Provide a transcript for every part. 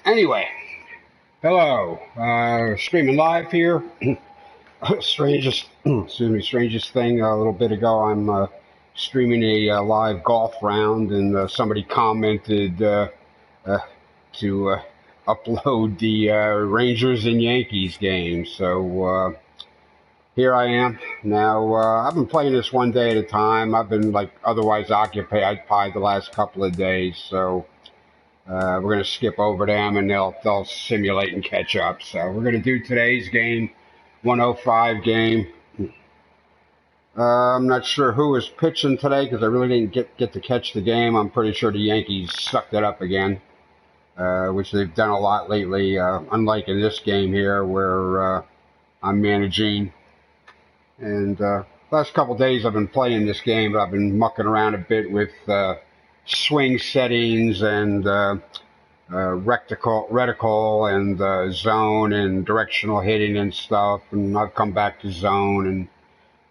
Anyway, hello. Streaming live here. Strangest, strangest thing. A little bit ago, I'm streaming a live golf round, and somebody commented uh, to upload the Rangers and Yankees game. So here I am. Now, I've been playing this one day at a time. I've been like otherwise occupied the last couple of days, so. We're going to skip over them and they'll simulate and catch up. So we're going to do today's game, 105 game. I'm not sure who is pitching today because I really didn't get to catch the game. I'm pretty sure the Yankees sucked it up again, which they've done a lot lately, unlike in this game here where I'm managing. And last couple of days I've been playing this game, but I've been mucking around a bit with swing settings and reticle and zone and directional hitting and stuff, and I've come back to zone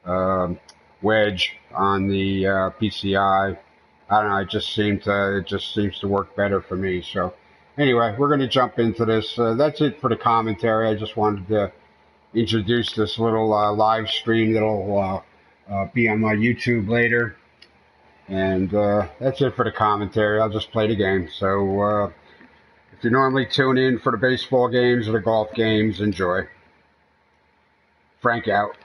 and wedge on the PCI. I don't know. It just seems to work better for me. So anyway, we're going to jump into this. That's it for the commentary. I just wanted to introduce this little live stream that'll be on my YouTube later. And that's it for the commentary. I'll just play the game. So if you normally tune in for the baseball games or the golf games, enjoy. Frank out.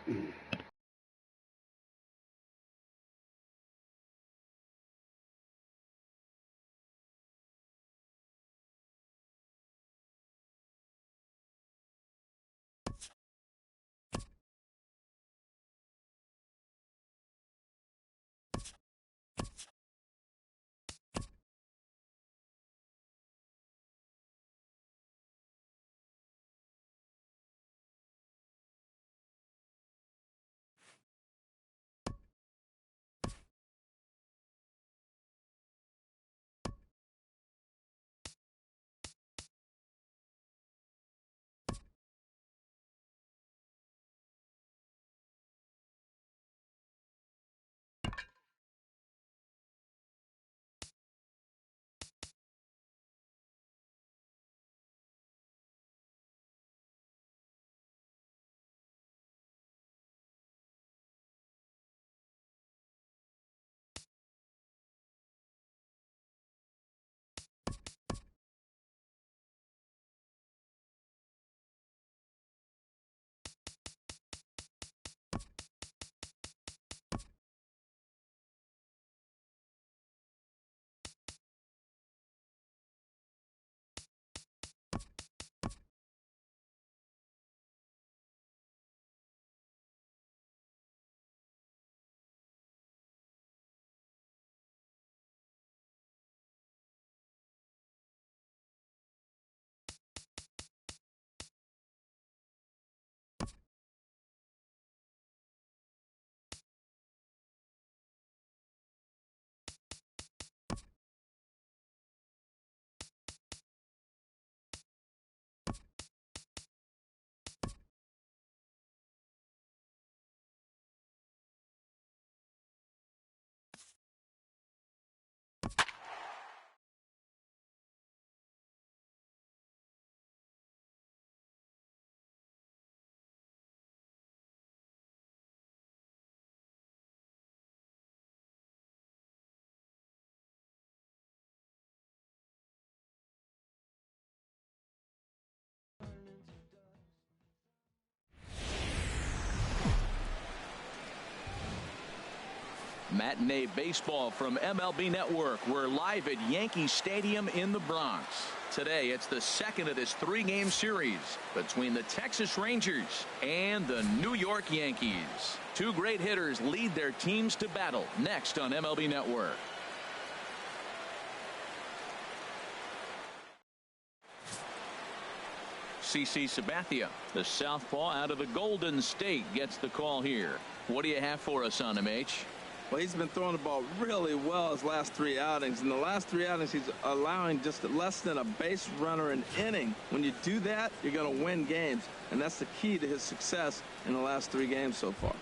Matinee baseball from MLB Network. We're live at Yankee Stadium in the Bronx. Today, it's the second of this three-game series between the Texas Rangers and the New York Yankees. Two great hitters lead their teams to battle next on MLB Network. CC Sabathia, the southpaw out of the Golden State, gets the call here. What do you have for us on him, H? Well, he's been throwing the ball really well his last three outings. In the last three outings, he's allowing just less than a base runner an inning. When you do that, you're going to win games. And that's the key to his success in the last three games so far.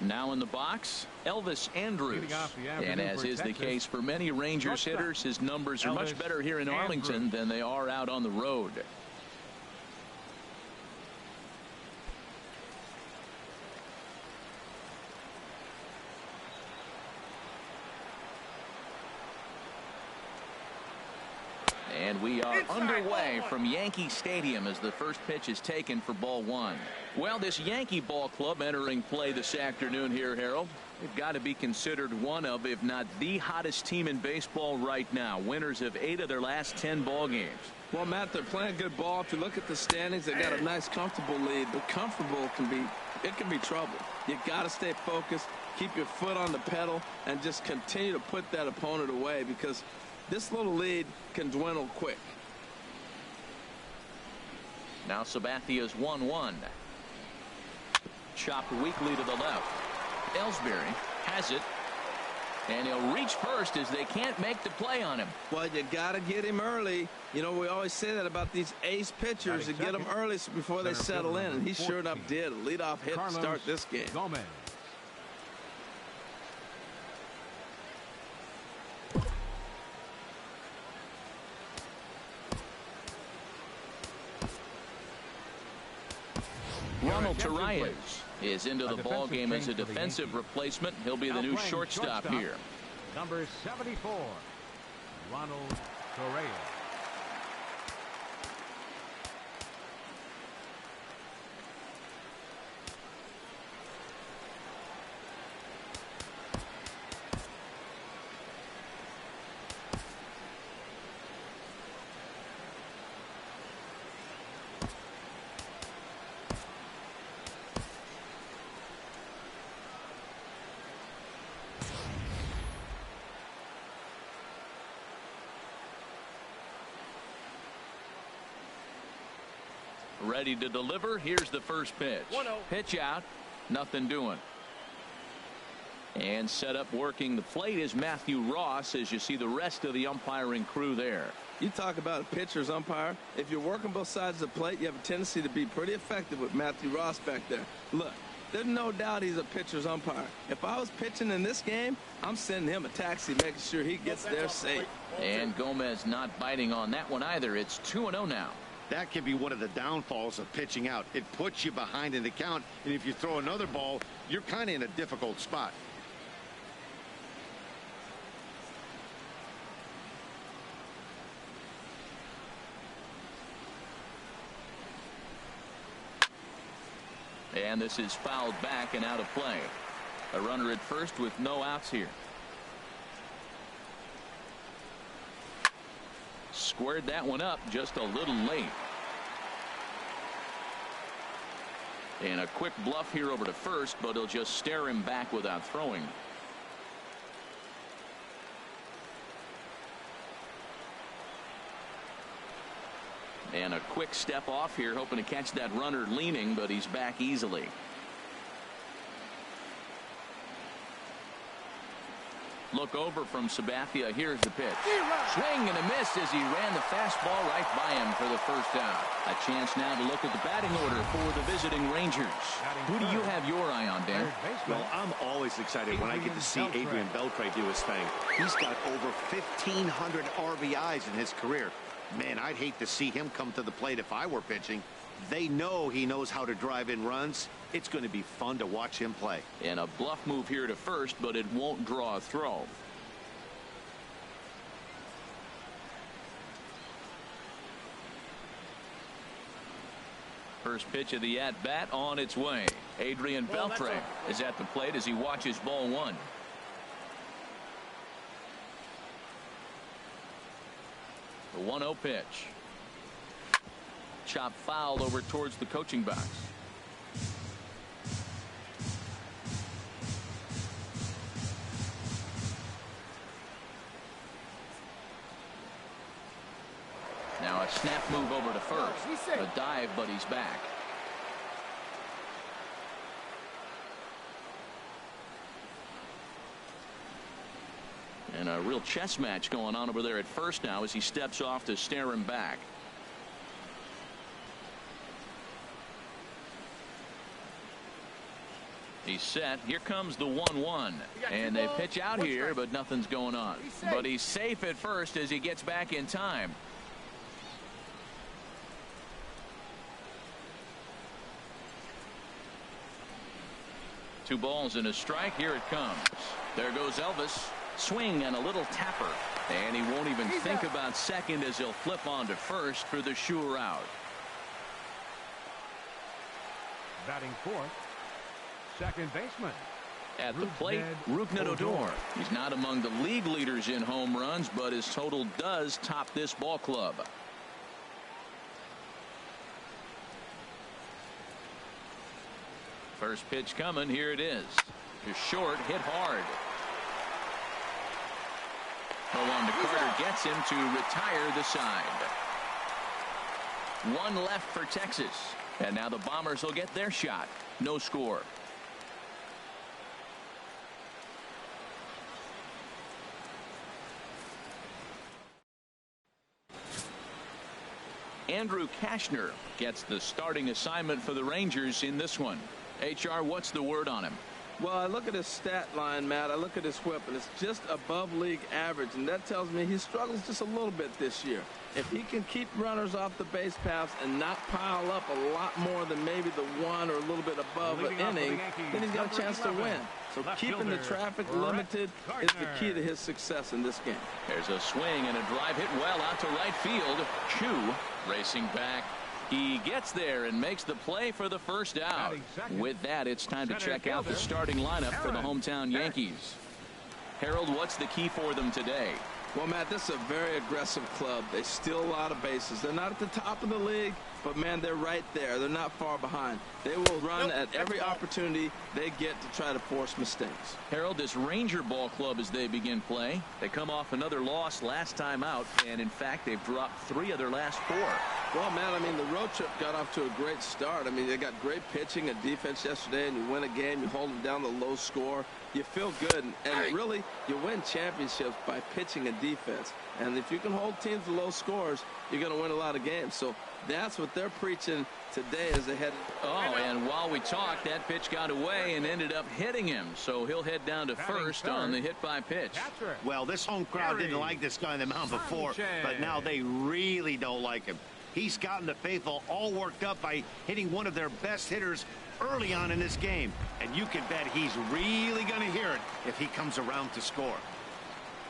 Now in the box, Elvis Andrews. And as is the case for many Rangers hitters, his numbers are much better here in Arlington than they are out on the road. And we are underway from Yankee Stadium as the first pitch is taken for ball one. Well, this Yankee ball club entering play this afternoon here, Harold. They've got to be considered one of, if not the hottest team in baseball right now. Winners of 8 of their last 10 ball games. Well, Matt, they're playing good ball. If you look at the standings, they got a nice, comfortable lead. But comfortable can be trouble. You got to stay focused, keep your foot on the pedal, and just continue to put that opponent away, because this little lead can dwindle quick. Now Sabathia's 1-1. Chopped weakly to the left. Ellsbury has it. And he'll reach first as they can't make the play on him. Well, you got to get him early. You know, we always say that about these ace pitchers. You get them early before they settle in. And he sure enough did. A leadoff hit to start this game. Ronald Torreyes is into the ball game as a defensive replacement. He'll be the new shortstop here. Number 74, Ronald Torreyes. Ready to deliver. Here's the first pitch. 1-0. Pitch out. Nothing doing. And set up working the plate is Matthew Ross, as you see the rest of the umpiring crew there. You talk about a pitcher's umpire. If you're working both sides of the plate, you have a tendency to be pretty effective with Matthew Ross back there. Look, there's no doubt he's a pitcher's umpire. If I was pitching in this game, I'm sending him a taxi, making sure he gets there safe. And Gomez not biting on that one either. It's 2-0 now. That can be one of the downfalls of pitching out. It puts you behind in the count, and if you throw another ball, you're kind of in a difficult spot. And this is fouled back and out of play. A runner at first with no outs here. Squared that one up just a little late. And a quick bluff here over to first, but he'll just stare him back without throwing. And a quick step off here, hoping to catch that runner leaning, but he's back easily. Look over from Sabathia. Here's the pitch. Swing and a miss as he ran the fastball right by him for the first out. A chance now to look at the batting order for the visiting Rangers. Who do you have your eye on, Dan? Well, I'm always excited when I get to see Adrian Beltre do his thing. He's got over 1,500 RBIs in his career. Man, I'd hate to see him come to the plate if I were pitching. They know he knows how to drive in runs. It's going to be fun to watch him play. And a bluff move here to first, but it won't draw a throw. First pitch of the at-bat on its way. Adrian Beltre is at the plate as he watches ball one. The 1-0 pitch. Chop fouled over towards the coaching box. Now a snap move over to first. A dive, but he's back. And a real chess match going on over there at first now as he steps off to stare him back. He's set. Here comes the 1-1. And they pitch out here, but nothing's going on. But he's safe at first as he gets back in time. Two balls and a strike. Here it comes. There goes Elvis. Swing and a little tapper. And he won't even think about second as he'll flip on to first for the sure out. Batting fourth, second baseman. At the plate, Rougned Odor. He's not among the league leaders in home runs, but his total does top this ball club. First pitch coming. Here it is. Just short, hit hard. Along to Carter, gets him to retire the side. One left for Texas. And now the Bombers will get their shot. No score. Andrew Kashner gets the starting assignment for the Rangers in this one. HR, what's the word on him? Well, I look at his stat line, Matt. I look at his whip, and it's just above league average, and that tells me he struggles just a little bit this year. If he can keep runners off the base paths and not pile up a lot more than maybe the one or a little bit above an inning, then he's got a chance to win. So keeping the traffic limited is the key to his success in this game. There's a swing and a drive hit well out to right field. Chu racing back. He gets there and makes the play for the first out. With that, it's time to check out the starting lineup for the hometown Yankees. Harold, what's the key for them today? Well, Matt, this is a very aggressive club. They steal a lot of bases. They're not at the top of the league, but, man, they're right there. They're not far behind. They will run at every opportunity they get to try to force mistakes. Harold, this Ranger ball club as they begin play, they come off another loss last time out, and, in fact, they've dropped 3 of their last 4. Well, man, I mean, the road trip got off to a great start. I mean, they got great pitching and defense yesterday, and you win a game, you hold them down to low score. You feel good, and really, you win championships by pitching and defense. And if you can hold teams to low scores, you're going to win a lot of games. So that's what they're preaching today as they head. Oh, and while we talked, that pitch got away and ended up hitting him. So he'll head down to first on the hit by pitch. Well, this home crowd didn't like this guy on the mound before, but now they really don't like him. He's gotten the faithful all worked up by hitting one of their best hitters early on in this game. And you can bet he's really going to hear it if he comes around to score.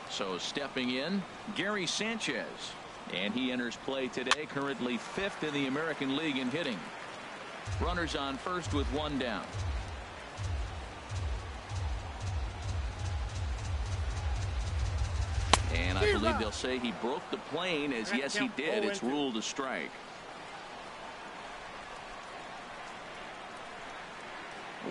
So stepping in, Gary Sanchez. And he enters play today, currently 5th in the American League in hitting. Runners on first with 1 down. And I believe they'll say he broke the plane, as yes he did. It's ruled a strike.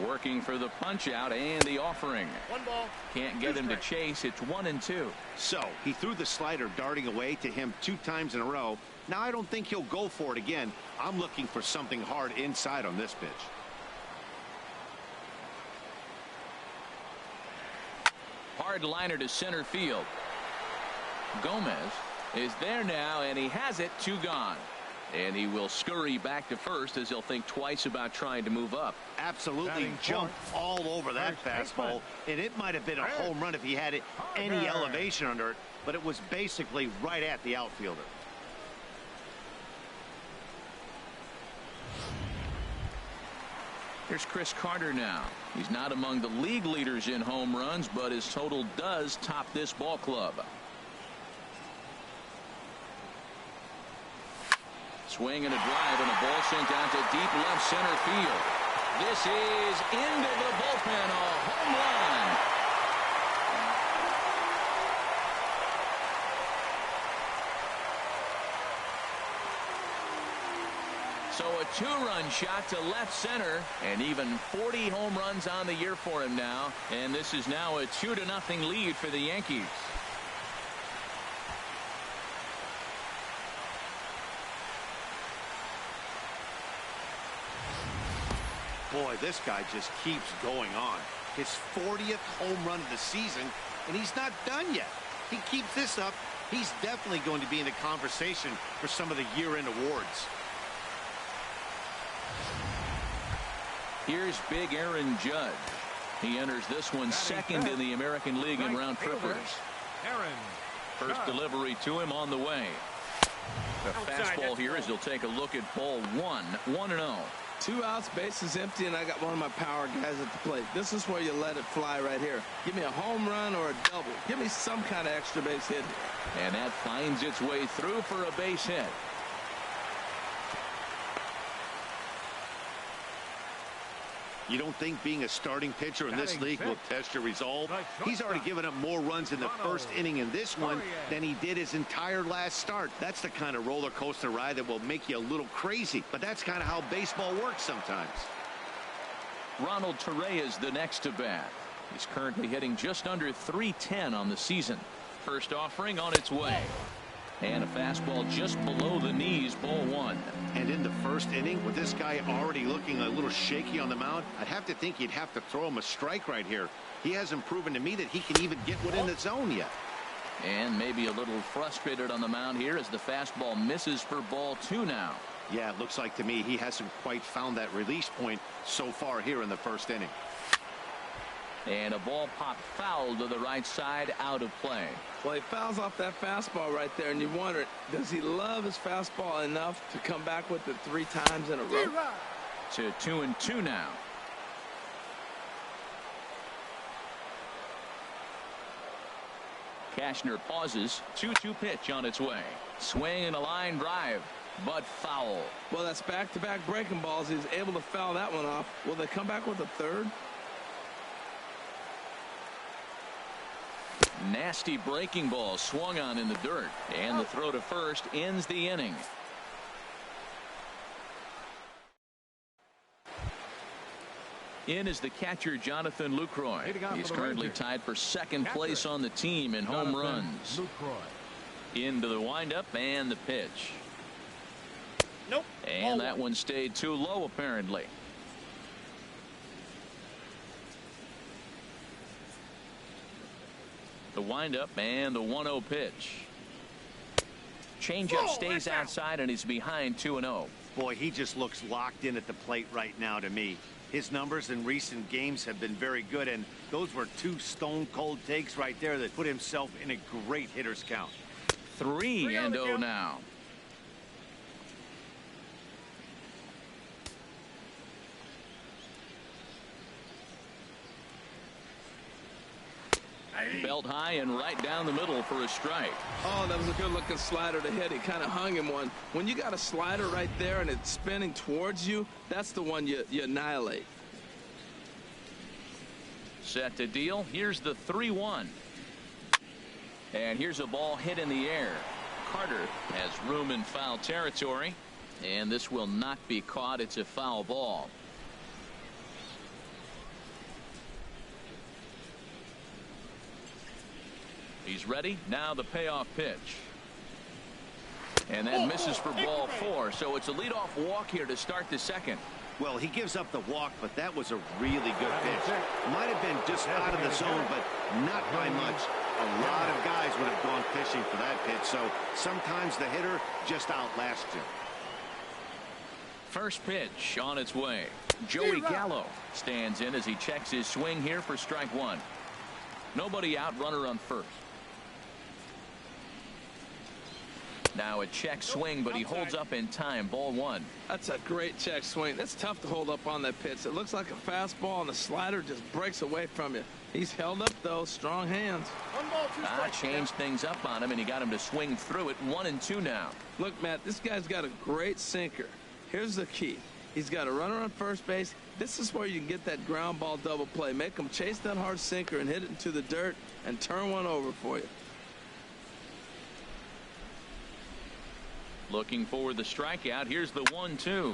Working for the punch out and the offering. 1 ball. Can't get him to chase. It's 1-2. So he threw the slider darting away to him 2 times in a row. Now I don't think he'll go for it again. I'm looking for something hard inside on this pitch. Hard liner to center field. Gomez is there now, and he has it. 2 gone. And he will scurry back to first as he'll think twice about trying to move up. Absolutely jumped all over that fastball, and it might have been a home run if he had any elevation under it, but it was basically right at the outfielder. Here's Chris Carter now. He's not among the league leaders in home runs, but his total does top this ball club. Swing and a drive, and a ball sent out to deep left center field. This is into the bullpen, a home run. So a 2-run shot to left center, and even 40 home runs on the year for him now. And this is now a 2-0 lead for the Yankees. Boy, this guy just keeps going on. His 40th home run of the season, and he's not done yet. He keeps this up, he's definitely going to be in the conversation for some of the year-end awards. Here's big Aaron Judge. He enters this one second in the American League in round trippers. First delivery to him on the way. The fastball here as he'll take a look at ball one. 1-0. 2 outs, bases empty, and I got one of my power guys at the plate. This is where you let it fly right here. Give me a home run or a double. Give me some kind of extra base hit. And that finds its way through for a base hit. You don't think being a starting pitcher in this league will test your resolve? He's already given up more runs in the first inning in this one than he did his entire last start. That's the kind of roller coaster ride that will make you a little crazy. But that's kind of how baseball works sometimes. Ronald Torre is the next to bat. He's currently hitting just under .310 on the season. First offering on its way. And a fastball just below the knees, ball one. And in the first inning, with this guy already looking a little shaky on the mound, I'd have to think you'd have to throw him a strike right here. He hasn't proven to me that he can even get within the zone yet. And maybe a little frustrated on the mound here as the fastball misses for ball two now. Yeah, it looks like to me he hasn't quite found that release point so far here in the first inning. And a ball popped foul to the right side, out of play. Well, he fouls off that fastball right there, and you wonder, does he love his fastball enough to come back with it 3 times in a row? To 2-2 now. Cashner pauses. 2-2 pitch on its way. Swing and a line drive, but foul. Well, that's back-to-back breaking balls. He's able to foul that one off. Will they come back with a third? Nasty breaking ball swung on in the dirt, and the throw to first ends the inning. In is the catcher Jonathan Lucroy. He's currently tied for second place on the team in home runs. Into the windup and the pitch. Nope. And that one stayed too low apparently. The windup and the 1-0 pitch. Changeup stays outside and he's behind 2-0. Boy, he just looks locked in at the plate right now to me. His numbers in recent games have been very good, and those were 2 stone-cold takes right there that put himself in a great hitter's count. 3-0 now. Belt high and right down the middle for a strike. Oh, that was a good-looking slider to hit. He kind of hung him one. When you got a slider right there and it's spinning towards you, that's the one you annihilate. Set to deal. Here's the 3-1. And here's a ball hit in the air. Carter has room in foul territory, and this will not be caught. It's a foul ball. He's ready. Now the payoff pitch. And that misses for ball 4. So it's a leadoff walk here to start the second. Well, he gives up the walk, but that was a really good pitch. Might have been just out of the zone, but not by much. A lot of guys would have gone fishing for that pitch, so sometimes the hitter just outlasts you. First pitch on its way. Joey Gallo stands in as he checks his swing here for strike 1. Nobody out, runner on first. Now a check swing, but he holds up in time. Ball 1. That's a great check swing. That's tough to hold up on that pitch. It looks like a fastball, and the slider just breaks away from you. He's held up, though. Strong hands. Changed things up on him, and he got him to swing through it. 1-2 now. Look, Matt, this guy's got a great sinker. Here's the key. He's got a runner on first base. This is where you can get that ground ball double play. Make him chase that hard sinker and hit it into the dirt and turn one over for you. Looking for the strikeout. Here's the 1-2.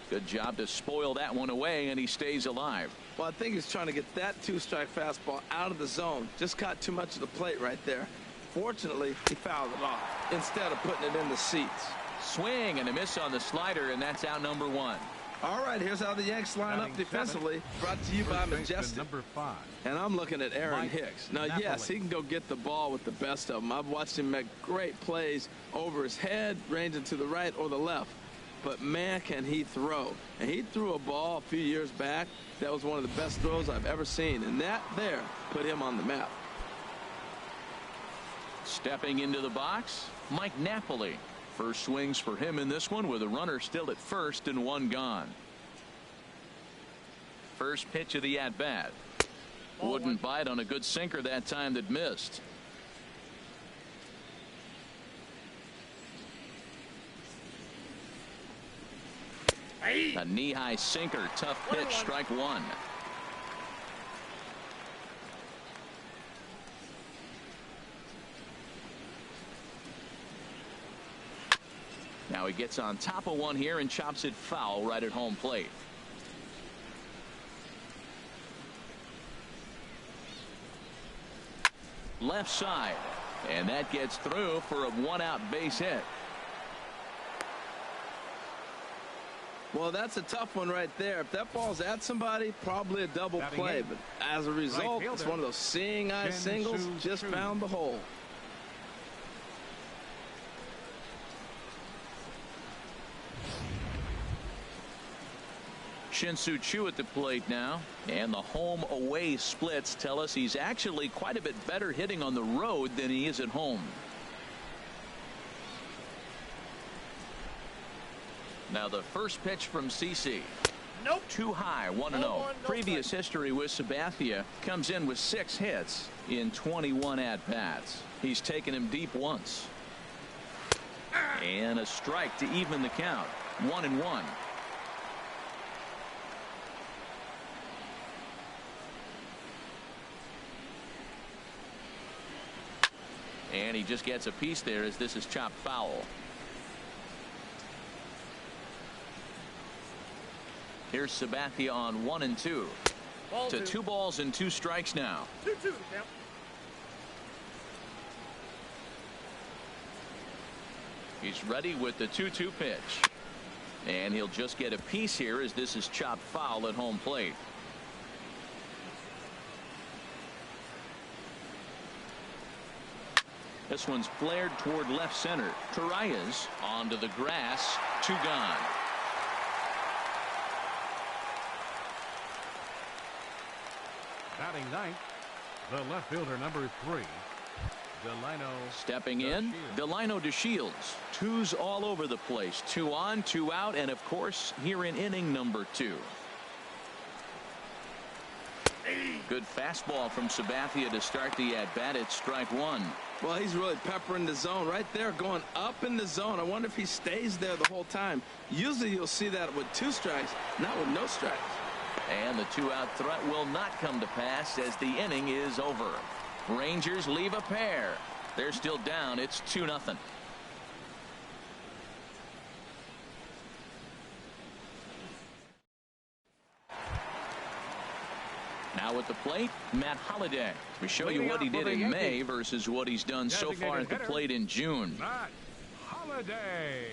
Good job to spoil that one away, and he stays alive. Well, I think he's trying to get that 2-strike fastball out of the zone. Just caught too much of the plate right there. Fortunately, he fouled it off instead of putting it in the seats. Swing and a miss on the slider, and that's out number 1. All right, here's how the Yanks line up defensively. Brought to you by Majestic. Number 5. And I'm looking at Aaron Hicks. Now, yes, he can go get the ball with the best of them. I've watched him make great plays over his head, ranging to the right or the left. but man, can he throw. And he threw a ball a few years back that was one of the best throws I've ever seen, and that there put him on the map. Stepping into the box, Mike Napoli. First swings for him in this one with a runner still at first and one gone. First pitch of the at-bat. Wouldn't bite on a good sinker that time that missed. A knee-high sinker, tough pitch, strike one. Now he gets on top of one here and chops it foul right at home plate. Left side, and that gets through for a one-out base hit. Well, that's a tough one right there. If that ball's at somebody, probably a double play. But as a result, it's one of those seeing eye singles. Just found the hole. Shin-Soo Choo at the plate now, and the home away splits tell us he's actually quite a bit better hitting on the road than he is at home. Now the first pitch from CC. Nope. Too high, 1-0. Previous history with Sabathia comes in with 6 hits in 21 at-bats. He's taken him deep once. And a strike to even the count. 1-1. And he just gets a piece there as this is chopped foul. Here's Sabathia on 1-2. To 2 balls and 2 strikes now. 2-2 to count. He's ready with the 2-2 pitch. And he'll just get a piece here as this is chopped foul at home plate. This one's flared toward left center. Torreyes onto the grass. 2 gone. Batting ninth, the left fielder, number 3, Delino. Stepping in, Delino DeShields. 2s all over the place. 2 on, 2 out, and of course here in inning number 2. Good fastball from Sabathia to start the at-bat at strike 1. Well, he's really peppering the zone right there, going up in the zone. I wonder if he stays there the whole time. Usually you'll see that with 2 strikes, not with no strikes. And the 2-out threat will not come to pass as the inning is over. Rangers leave a pair. They're still down. It's 2-0. Now at the plate, Matt Holliday. We show you what he did in May versus what he's done so far at the plate in June. Matt Holliday.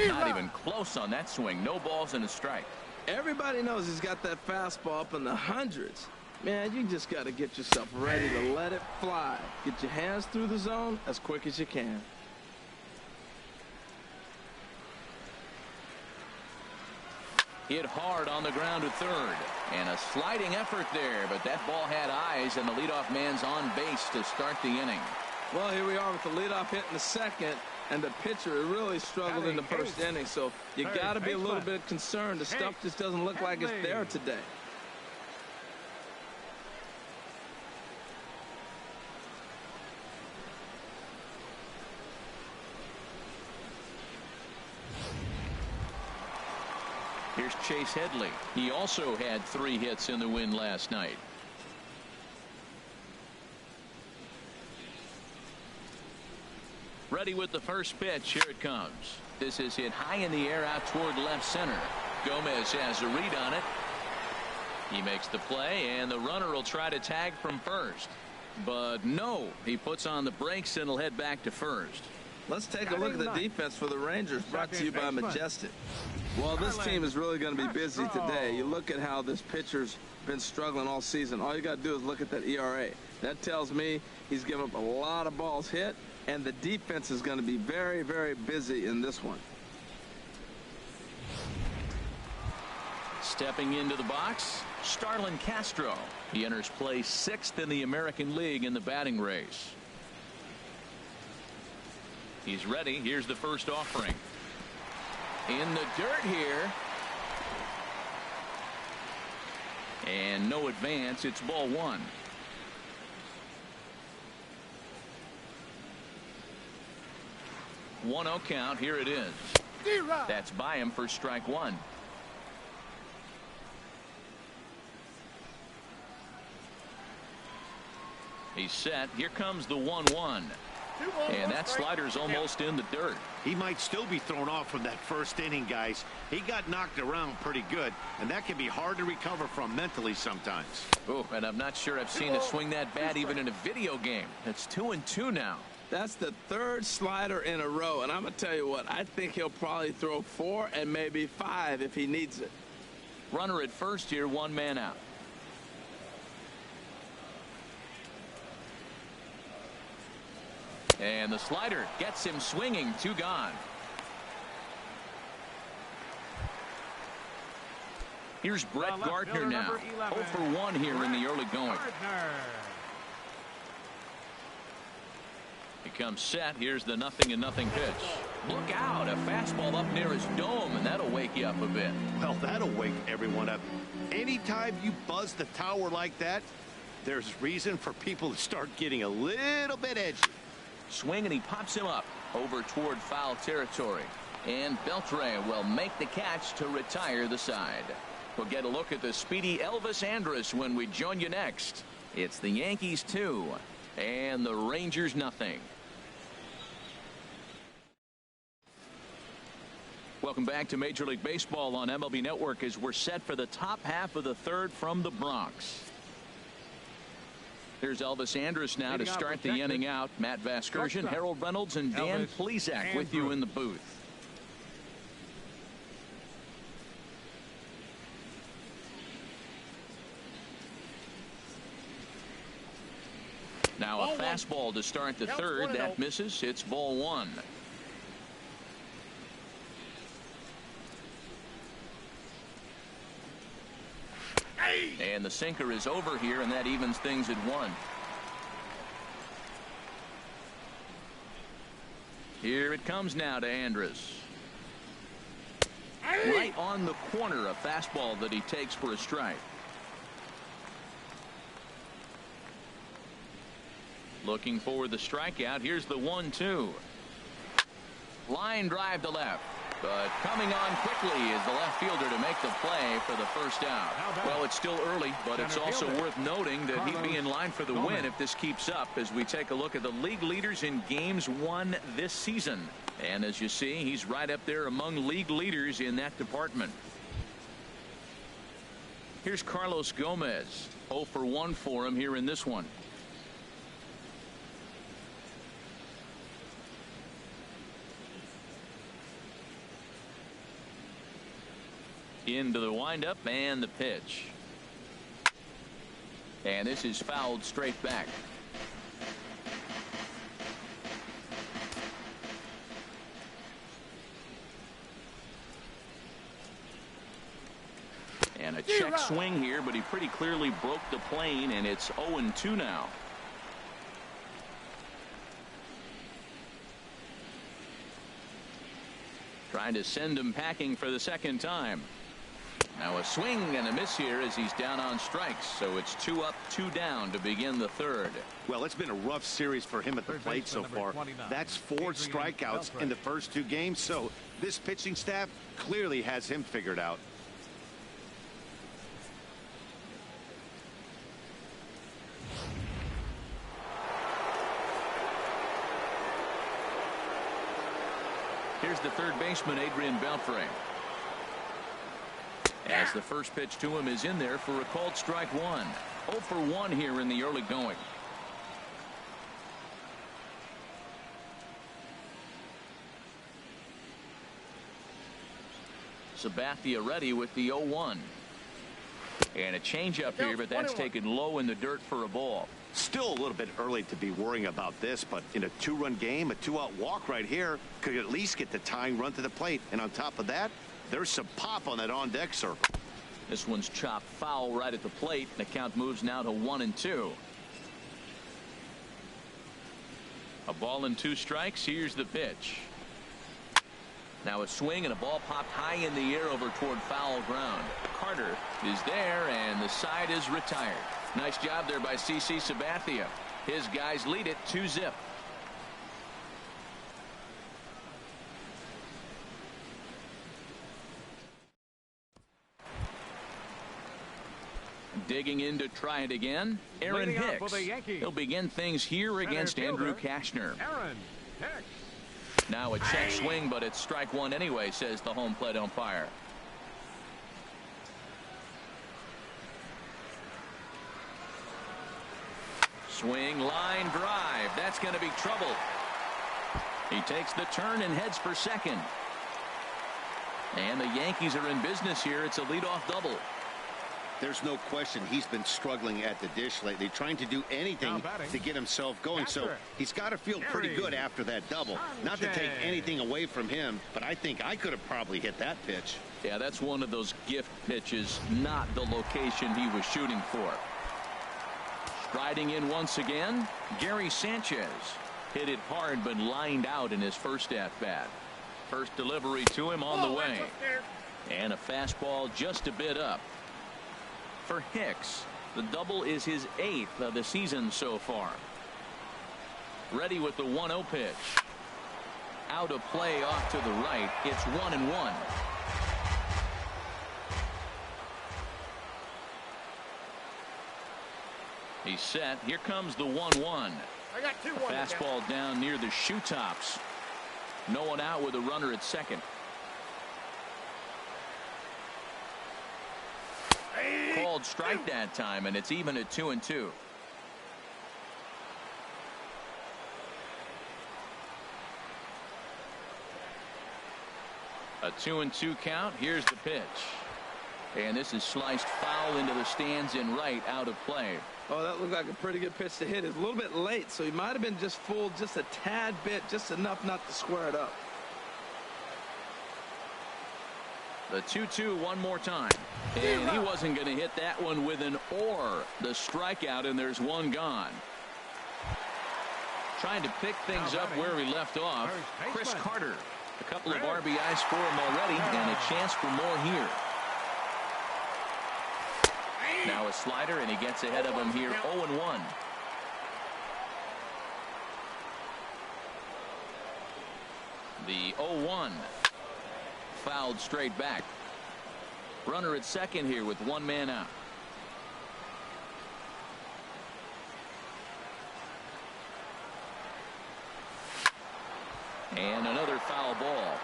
Not even close on that swing. No balls and a strike. Everybody knows he's got that fastball up in the hundreds. Man, you just got to get yourself ready to let it fly. Get your hands through the zone as quick as you can. Hit hard on the ground to third. And a sliding effort there, but that ball had eyes, and the leadoff man's on base to start the inning. Well, here we are with the leadoff hit in the second, and the pitcher really struggled in the first inning, so you got to be a little bit concerned. The stuff just doesn't look like it's there today. Here's Chase Headley. He also had 3 hits in the win last night. Ready with the first pitch. Here it comes. This is hit high in the air out toward left center. Gomez has a read on it. He makes the play, and the runner will try to tag from first. But no, he puts on the brakes and will head back to first. Let's take a look at the defense for the Rangers, brought to you by Majestic. Well, this team is really going to be busy today. You look at how this pitcher's been struggling all season. All you got to do is look at that ERA. That tells me he's given up a lot of balls hit, and the defense is going to be very, very busy in this one. Stepping into the box, Starlin Castro. He enters play 6th in the American League in the batting race. He's ready. Here's the first offering. In the dirt here. And no advance. It's ball 1. One 0 count. Here it is. That's by him for strike 1. He's set. Here comes the 1-1. And that slider's almost in the dirt. He might still be thrown off from that first inning, guys. He got knocked around pretty good, and that can be hard to recover from mentally sometimes. Oh, and I'm not sure I've seen a swing that bad even in a video game. It's 2-2 now. That's the 3rd slider in a row, and I'm going to tell you what, I think he'll probably throw 4 and maybe 5 if he needs it. Runner at first here, 1 man out. And the slider gets him swinging. 2 gone. Here's Brett Gardner now. 0 for 1 here in the early going. He comes set. Here's the 0-0 pitch. Look out. A fastball up near his dome, and that'll wake you up a bit. Well, that'll wake everyone up. Anytime you buzz the tower like that, there's reason for people to start getting a little bit edgy. Swing, and he pops him up over toward foul territory. And Beltre will make the catch to retire the side. We'll get a look at the speedy Elvis Andrus when we join you next. It's the Yankees 2 and the Rangers 0. Welcome back to Major League Baseball on MLB Network as we're set for the top half of the 3rd from the Bronx. Here's Elvis Andrus now to start the inning out. Matt Vasgersian, Harold Reynolds, and Dan Plesac with you in the booth. Now a fastball to start the 3rd. That misses. It's ball 1. And the sinker is over here, and that evens things at 1. Here it comes now to Andrus. Right on the corner, a fastball that he takes for a strike. Looking for the strikeout. Here's the 1-2. Line drive to left. But coming on quickly is the left fielder to make the play for the first out. Well, it's still early, but it's also worth noting that he'd be in line for the win if this keeps up as we take a look at the league leaders in games won this season. And as you see, he's right up there among league leaders in that department. Here's Carlos Gomez. 0 for 1 for him here in this one. Into the windup and the pitch. And this is fouled straight back. And a check swing here, but he pretty clearly broke the plane, and it's 0-2 now. Trying to send him packing for the 2nd time. Now a swing and a miss here as he's down on strikes. So it's 2 up, 2 down to begin the 3rd. Well, it's been a rough series for him at the plate so far. That's 4 strikeouts in the first 2 games. So this pitching staff clearly has him figured out. Here's the 3rd baseman, Adrian Beltre. As the first pitch to him is in there for a called strike 1. 0 for 1 here in the early going. Sabathia ready with the 0-1. And a changeup here, but that's taken low in the dirt for a ball. Still a little bit early to be worrying about this, but in a 2-run game, a 2-out walk right here could at least get the tying run to the plate. And on top of that, there's some pop on that on-deck circle. This one's chopped foul right at the plate. The count moves now to 1-2. A ball and 2 strikes. Here's the pitch. Now a swing and a ball popped high in the air over toward foul ground. Carter is there and the side is retired. Nice job there by CC Sabathia. His guys lead it 2-0. Digging in to try it again, Aaron Hicks. He'll begin things here against Andrew Kashner. Aaron Hicks. Now a check swing, but it's strike 1 anyway, says the home plate umpire. Swing, line drive. That's going to be trouble. He takes the turn and heads for second. And the Yankees are in business here. It's a leadoff double. There's no question he's been struggling at the dish lately, trying to do anything to get himself going. So he's got to feel pretty good after that double. Not to take anything away from him, but I think I could have probably hit that pitch. Yeah, that's one of those gift pitches, not the location he was shooting for. Striding in once again, Gary Sanchez. Hit it hard but lined out in his first at-bat. First delivery to him on the way. And a fastball just a bit up. For Hicks, the double is his 8th of the season so far. Ready with the 1-0 pitch. Out of play off to the right. It's 1-1. He's set. Here comes the 1-1. I got 2-1. Fastball down near the shoe tops. No one out with a runner at second. Called strike that time, and it's even at 2-2. A 2-2 count. Here's the pitch. And this is sliced foul into the stands in right, out of play. Oh, that looked like a pretty good pitch to hit. It's a little bit late, so he might have been just fooled just a tad bit, just enough not to square it up. The 2-2 one more time. And he wasn't going to hit that one with an or. The strikeout, and there's one gone. Trying to pick things up where he left off. Chris Carter. A couple of RBIs for him already, and a chance for more here. Now a slider, and he gets ahead of him here, 0-1. The 0-1. Fouled straight back. Runner at second here with one man out. And another foul ball.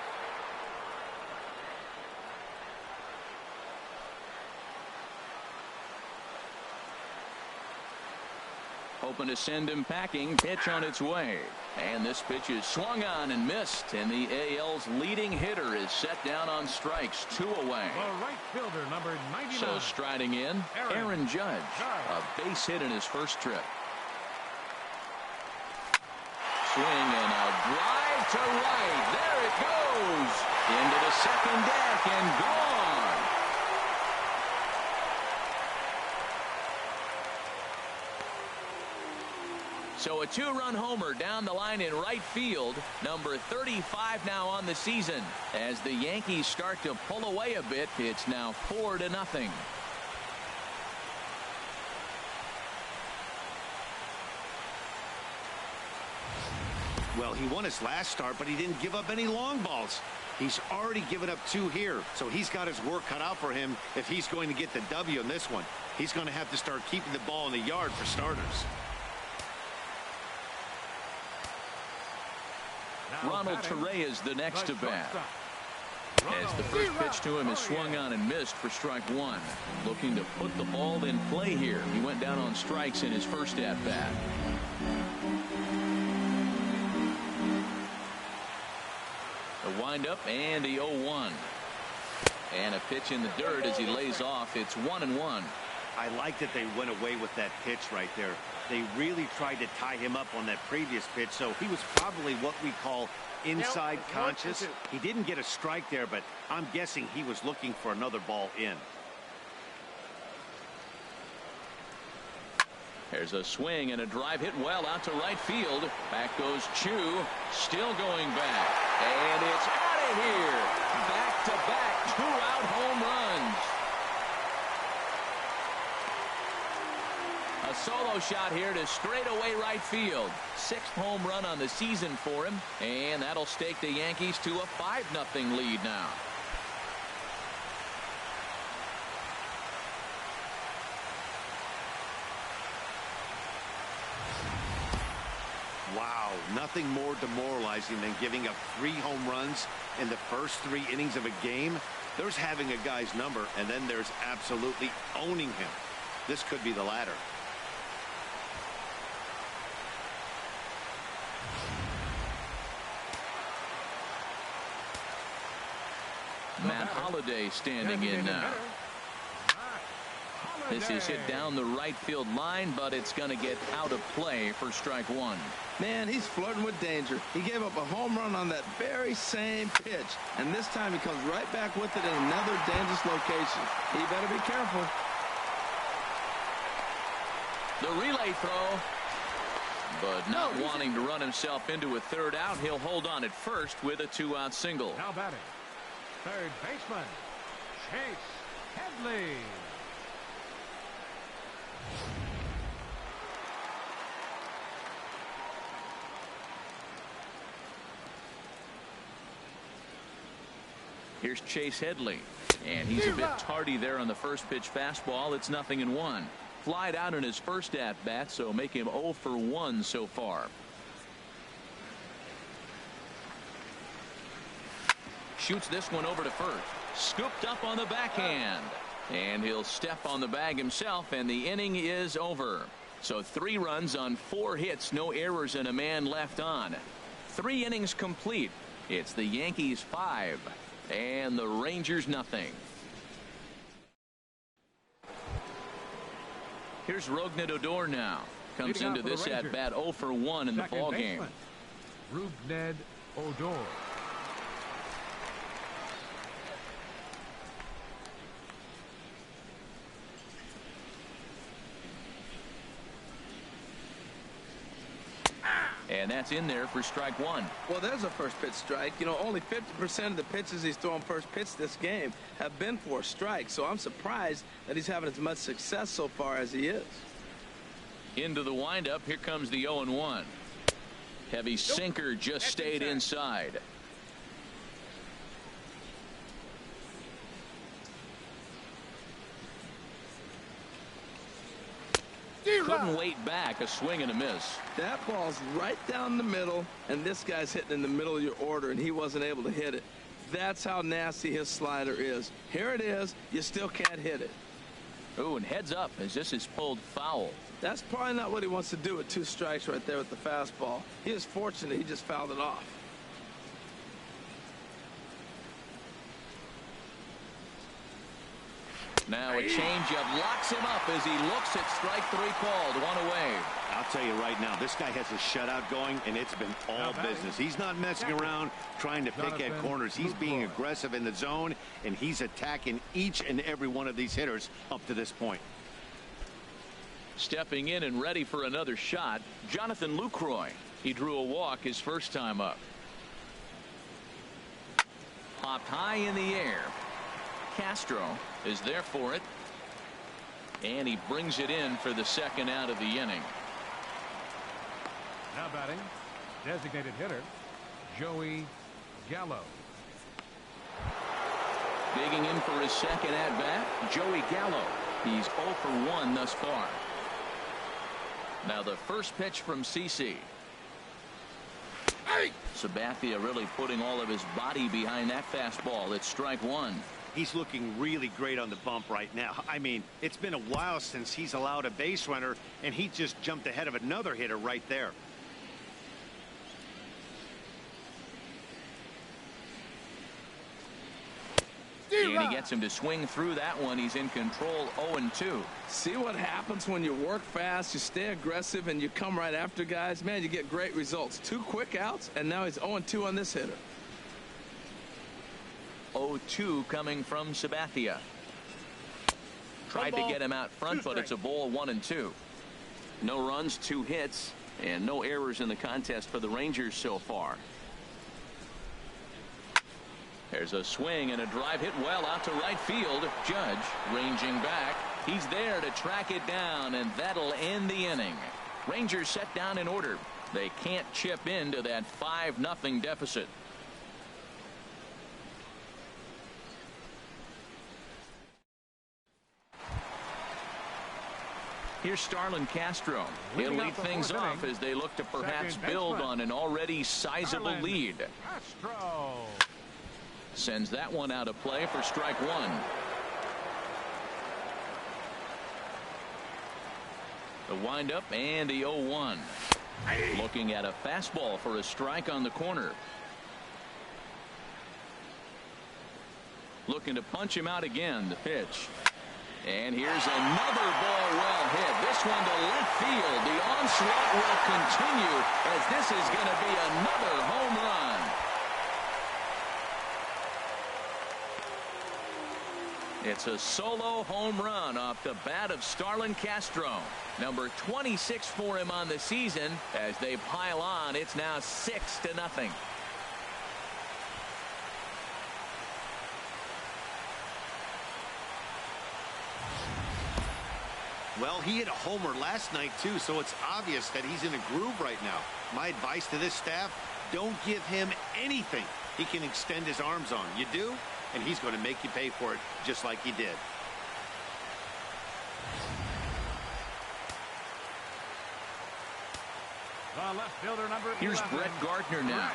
Hoping to send him packing. Pitch on its way. And this pitch is swung on and missed. And the AL's leading hitter is set down on strikes. 2 away. The right fielder, number 99. So striding in, Aaron Judge. A base hit in his first trip. Swing and a drive to right. There it goes. Into the second deck and gone. So a 2-run homer down the line in right field. Number 35 now on the season. As the Yankees start to pull away a bit, it's now 4-0. Well, he won his last start, but he didn't give up any long balls. He's already given up 2 here, so he's got his work cut out for him if he's going to get the W in this one. He's going to have to start keeping the ball in the yard for starters. Ronald Torrey is the next to bat. As the first pitch to him is swung on and missed for strike 1. Looking to put the ball in play here. He went down on strikes in his first at bat. The windup and the 0-1. And a pitch in the dirt as he lays off. It's 1-1. I like that they went away with that pitch right there. They really tried to tie him up on that previous pitch, so he was probably what we call inside conscious. He didn't get a strike there, but I'm guessing he was looking for another ball in. There's a swing and a drive hit well out to right field. Back goes Chu, still going back, and it's out of here. Back-to-back two-out home runs. A solo shot here to straightaway right field. 6th home run on the season for him, and that'll stake the Yankees to a 5-0 lead now. Wow, nothing more demoralizing than giving up 3 home runs in the first 3 innings of a game. There's having a guy's number, and then there's absolutely owning him. This could be the latter. Matt Holliday standing in now. This is hit down the right field line, but it's going to get out of play for strike 1. Man, he's flirting with danger. He gave up a home run on that very same pitch, and this time he comes right back with it in another dangerous location. He better be careful. The relay throw, but not wanting to run himself into a third out, he'll hold on at first with a 2-out single. Now batting, third baseman, Chase Headley. Here's Chase Headley, and he's a bit tardy there on the first pitch fastball. It's 0-1. Flied out in his first at bat, so make him 0 for 1 so far. Shoots this one over to first. Scooped up on the backhand, and he'll step on the bag himself, and the inning is over. So 3 runs on 4 hits, no errors, and a man left on. 3 innings complete. It's the Yankees 5 and the Rangers nothing. Here's Rougned Odor now. Comes into this at bat 0 for 1 in the ball game. Rougned Odor. And that's in there for strike 1. Well, there's a first pitch strike. You know, only 50% of the pitches he's thrown first pitch this game have been for a strike. So I'm surprised that he's having as much success so far as he is. Into the windup. Here comes the 0-1. Heavy sinker just stayed inside. Couldn't wait back. A swing and a miss. That ball's right down the middle, and this guy's hitting in the middle of your order, and he wasn't able to hit it. That's how nasty his slider is. Here it is. You still can't hit it. Oh, and heads up as this is pulled foul. That's probably not what he wants to do with 2 strikes right there with the fastball. He is fortunate he just fouled it off. Now a changeup locks him up as he looks at strike 3 called. 1 away. I'll tell you right now, this guy has a shutout going, and it's been all business. He's not messing around trying to pick at corners. He's being aggressive in the zone, and he's attacking each and every one of these hitters up to this point. Stepping in and ready for another shot, Jonathan Lucroy. He drew a walk his first time up. Popped high in the air. Castro is there for it, and he brings it in for the 2nd out of the inning. Now batting, designated hitter Joey Gallo. Digging in for his 2nd at bat, Joey Gallo. He's 0 for 1 thus far. Now the first pitch from CC. Sabathia really putting all of his body behind that fastball. It's strike 1. He's looking really great on the bump right now. I mean, it's been a while since he's allowed a base runner, and he just jumped ahead of another hitter right there. And he gets him to swing through that one. He's in control. 0-2. See what happens when you work fast, you stay aggressive, and you come right after guys. Man, you get great results. 2 quick outs, and now he's 0-2 on this hitter. 0-2 coming from Sabathia. Tried to get him out front, but it's a ball. 1-2. No runs, 2 hits, and no errors in the contest for the Rangers so far. There's a swing and a drive hit well out to right field. Judge ranging back. He's there to track it down, and that'll end the inning. Rangers set down in order. They can't chip into that 5-0 deficit. Here's Starlin Castro. He'll lead things off as they look to perhaps build on an already sizable lead. Castro sends that one out of play for strike 1. The windup and the 0-1. Looking at a fastball for a strike on the corner. Looking to punch him out again. The pitch. And here's another ball well hit. This one to left field. The onslaught will continue as this is going to be another home run. It's a solo home run off the bat of Starlin Castro. Number 26 for him on the season. As they pile on, it's now 6-0. Well, he hit a homer last night, too, so it's obvious that he's in a groove right now. My advice to this staff, don't give him anything he can extend his arms on. You do, and he's going to make you pay for it just like he did. The left fielder, number 11. Here's Brett Gardner now.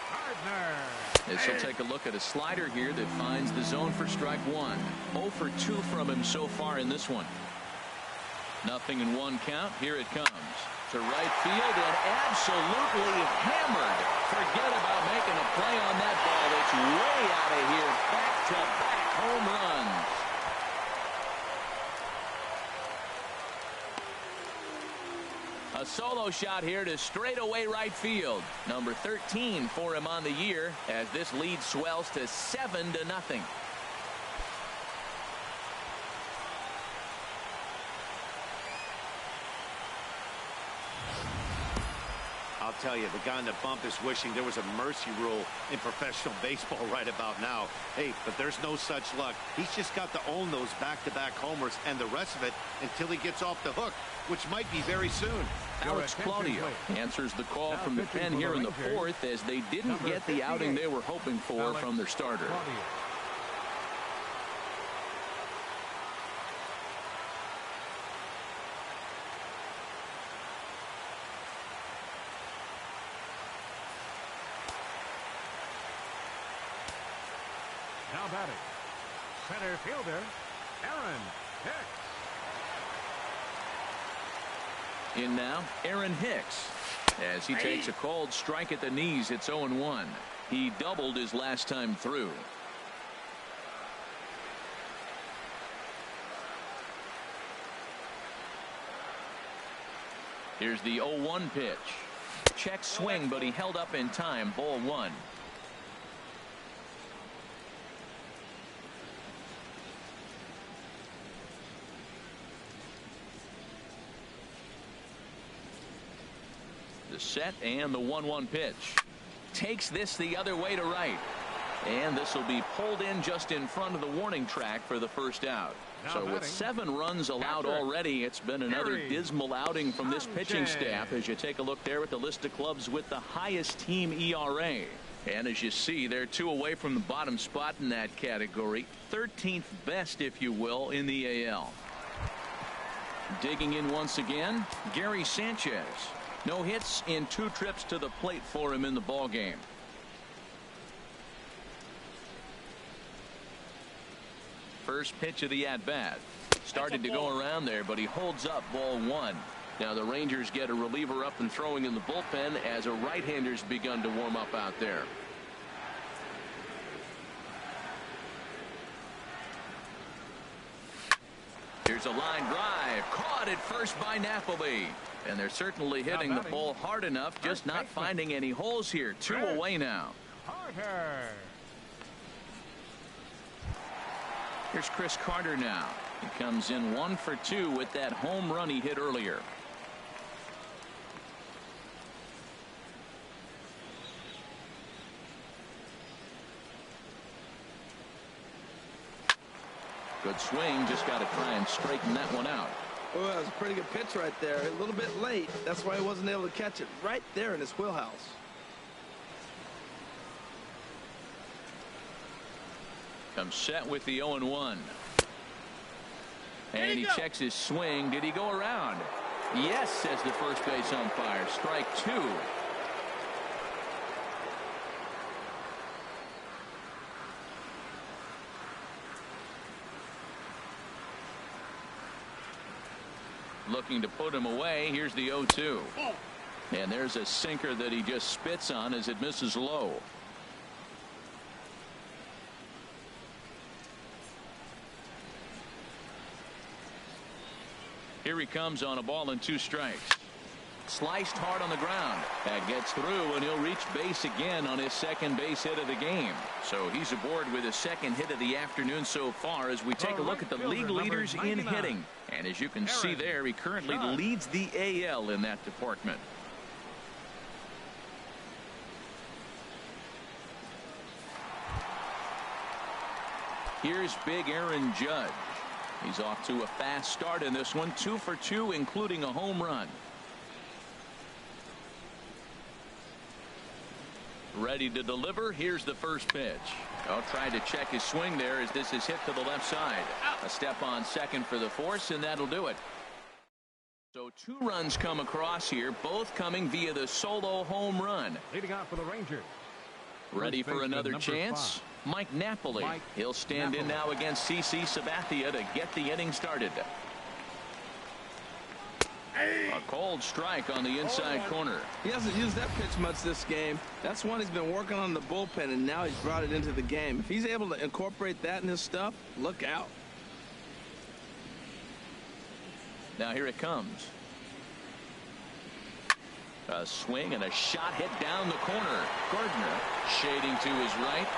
Gardner. As he'll take a look at a slider here that finds the zone for strike 1. 0 for 2 from him so far in this one. 0-1 count. Here it comes to right field and absolutely hammered. Forget about making a play on that ball. It's way out of here. Back-to-back home runs. A solo shot here to straightaway right field. Number 13 for him on the year as this lead swells to 7-0. I'll tell you, the guy in the bump is wishing there was a mercy rule in professional baseball right about now. Hey, but there's no such luck. He's just got to own those back-to-back homers and the rest of it until he gets off the hook, which might be very soon. Alex Claudio answers the call from the pen here in the 4th as they didn't get the outing they were hoping for from their starter. Now batting, center fielder, Aaron Hicks. In now, Aaron Hicks. As he takes a called strike at the knees, it's 0-1. He doubled his last time through. Here's the 0-1 pitch. Check swing, but he held up in time. Ball 1. The set and the 1-1 pitch. Takes this the other way to right. And this will be pulled in just in front of the warning track for the first out. So with 7 runs allowed already, it's been another dismal outing from this pitching staff as you take a look there at the list of clubs with the highest team ERA. And as you see, they're 2 away from the bottom spot in that category. 13th best, if you will, in the AL. Digging in once again, Gary Sanchez. No hits in 2 trips to the plate for him in the ball game. First pitch of the at-bat. Started to go around there, but he holds up. Ball 1. Now the Rangers get a reliever up and throwing in the bullpen as a right-hander's begun to warm up out there. Here's a line drive. Caught at first by Napoli. And they're certainly hitting the ball hard enough, just not finding any holes here. 2 away now. Carter. Here's Chris Carter now. He comes in 1 for 2 with that home run he hit earlier. Good swing, just got to try and straighten that one out. Oh, that was a pretty good pitch right there. A little bit late. That's why he wasn't able to catch it right there in his wheelhouse. Comes set with the 0-1. And he checks his swing. Did he go around? Yes, says the first base umpire. Strike 2. Looking to put him away. Here's the 0-2. And there's a sinker that he just spits on as it misses low. Here he comes on a ball and 2 strikes. Sliced hard on the ground. That gets through, and he'll reach base again on his second base hit of the game. So he's aboard with his second hit of the afternoon so far as we take a look at the league leaders in hitting. And as you can see there, he currently leads the AL in that department. Here's big Aaron Judge. He's off to a fast start in this one. 2 for 2, including a home run. Ready to deliver. Here's the first pitch. Trying to check his swing there as this is hit to the left side. A step on second for the force, and that'll do it. So 2 runs come across here, both coming via the solo home run. Leading off for the Rangers. Ready for another chance? Mike Napoli. He'll stand in now against CC Sabathia to get the inning started. A cold strike on the inside corner. He hasn't used that pitch much this game. That's one he's been working on the bullpen, and now he's brought it into the game. If he's able to incorporate that in his stuff, look out. Now here it comes. A swing and a shot hit down the corner. Gardner shading to his right.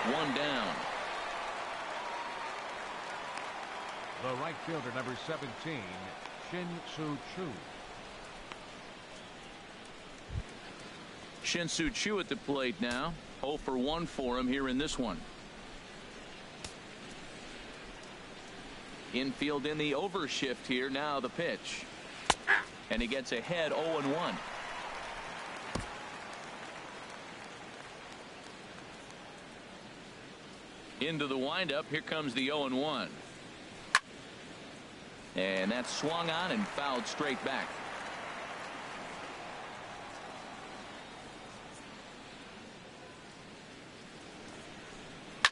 1 down. The right fielder, number 17, Shin-Soo Choo. Shin-Soo Choo at the plate now. 0 for 1 for him here in this one. Infield in the overshift here. Now the pitch. And he gets ahead 0-1. Into the windup. Here comes the 0-1. And that's swung on and fouled straight back.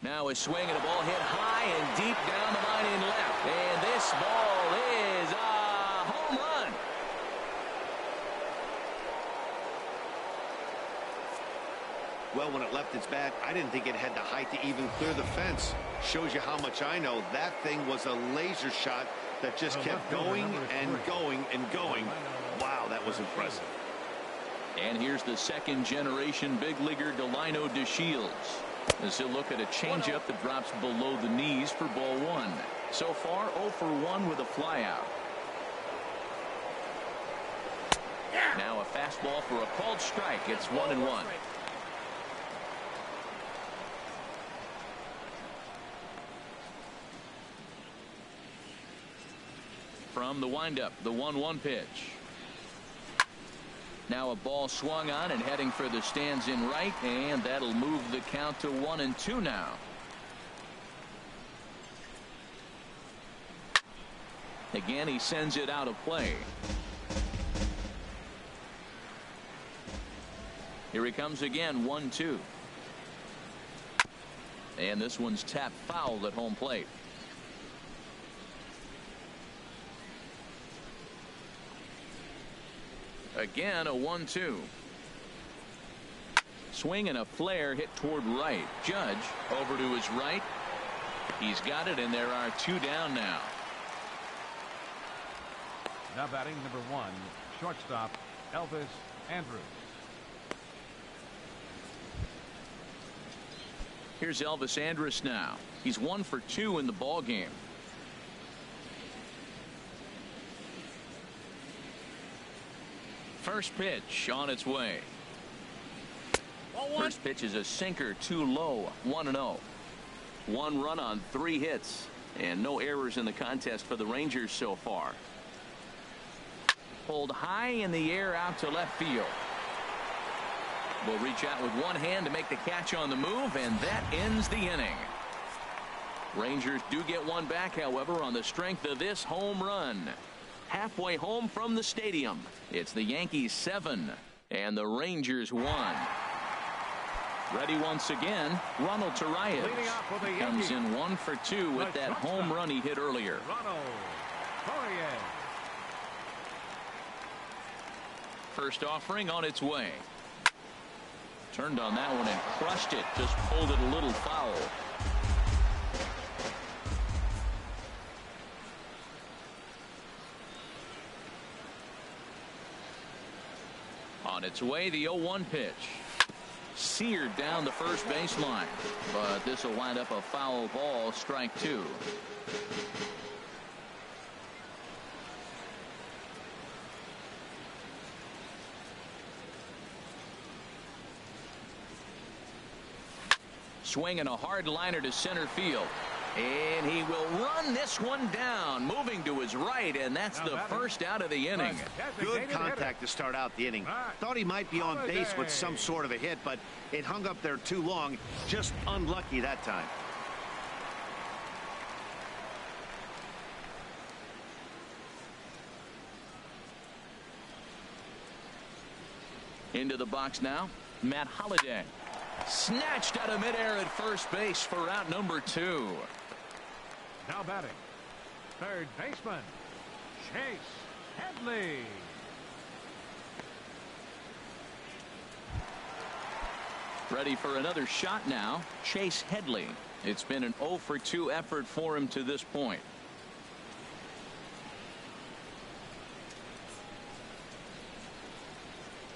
Now a swing and a ball hit high and deep down the line in left. And this ball is a home run. Well, when it left its bat, I didn't think it had the height to even clear the fence. Shows you how much I know. That thing was a laser shot that just kept going and going and going. Wow, that was impressive. And here's the second generation big leaguer Delino DeShields. As he'll look at a changeup that drops below the knees for ball 1. So far 0 for 1 with a flyout. Now a fastball for a called strike. It's 1-1. From the windup, the 1-1 pitch. Now a ball swung on and heading for the stands in right, and that'll move the count to 1-2 now. Again, he sends it out of play. Here he comes again, 1-2. And this one's tapped foul at home plate. Again, a 1-2. Swing and a flare hit toward right. Judge over to his right. He's got it, and there are 2 down now. Now batting number 1, shortstop Elvis Andrus. Here's Elvis Andrus now. He's 1 for 2 in the ball game. First pitch on its way. First pitch is a sinker, too low. 1-0. 1 run on 3 hits. And no errors in the contest for the Rangers so far. Pulled high in the air out to left field. Will reach out with one hand to make the catch on the move, and that ends the inning. Rangers do get one back, however, on the strength of this home run. Halfway home from the stadium, it's the Yankees 7 and the Rangers 1. Ready once again, Ronald Torreyes comes in 1 for 2 with that home run he hit earlier. First offering on its way. Turned on that one and crushed it. Just pulled it a little foul. On its way, the 0-1 pitch. Seared down the first baseline. But this will wind up a foul ball, strike 2. Swinging a hard liner to center field. And he will run this one down, moving to his right, and that's the first out of the inning. Good contact to start out the inning. Thought he might be on base with some sort of a hit, but it hung up there too long. Just unlucky that time. Into the box now, Matt Holliday. Snatched out of midair at first base for out number 2. Now batting, third baseman, Chase Headley. Ready for another shot now, Chase Headley. It's been an 0 for 2 effort for him to this point.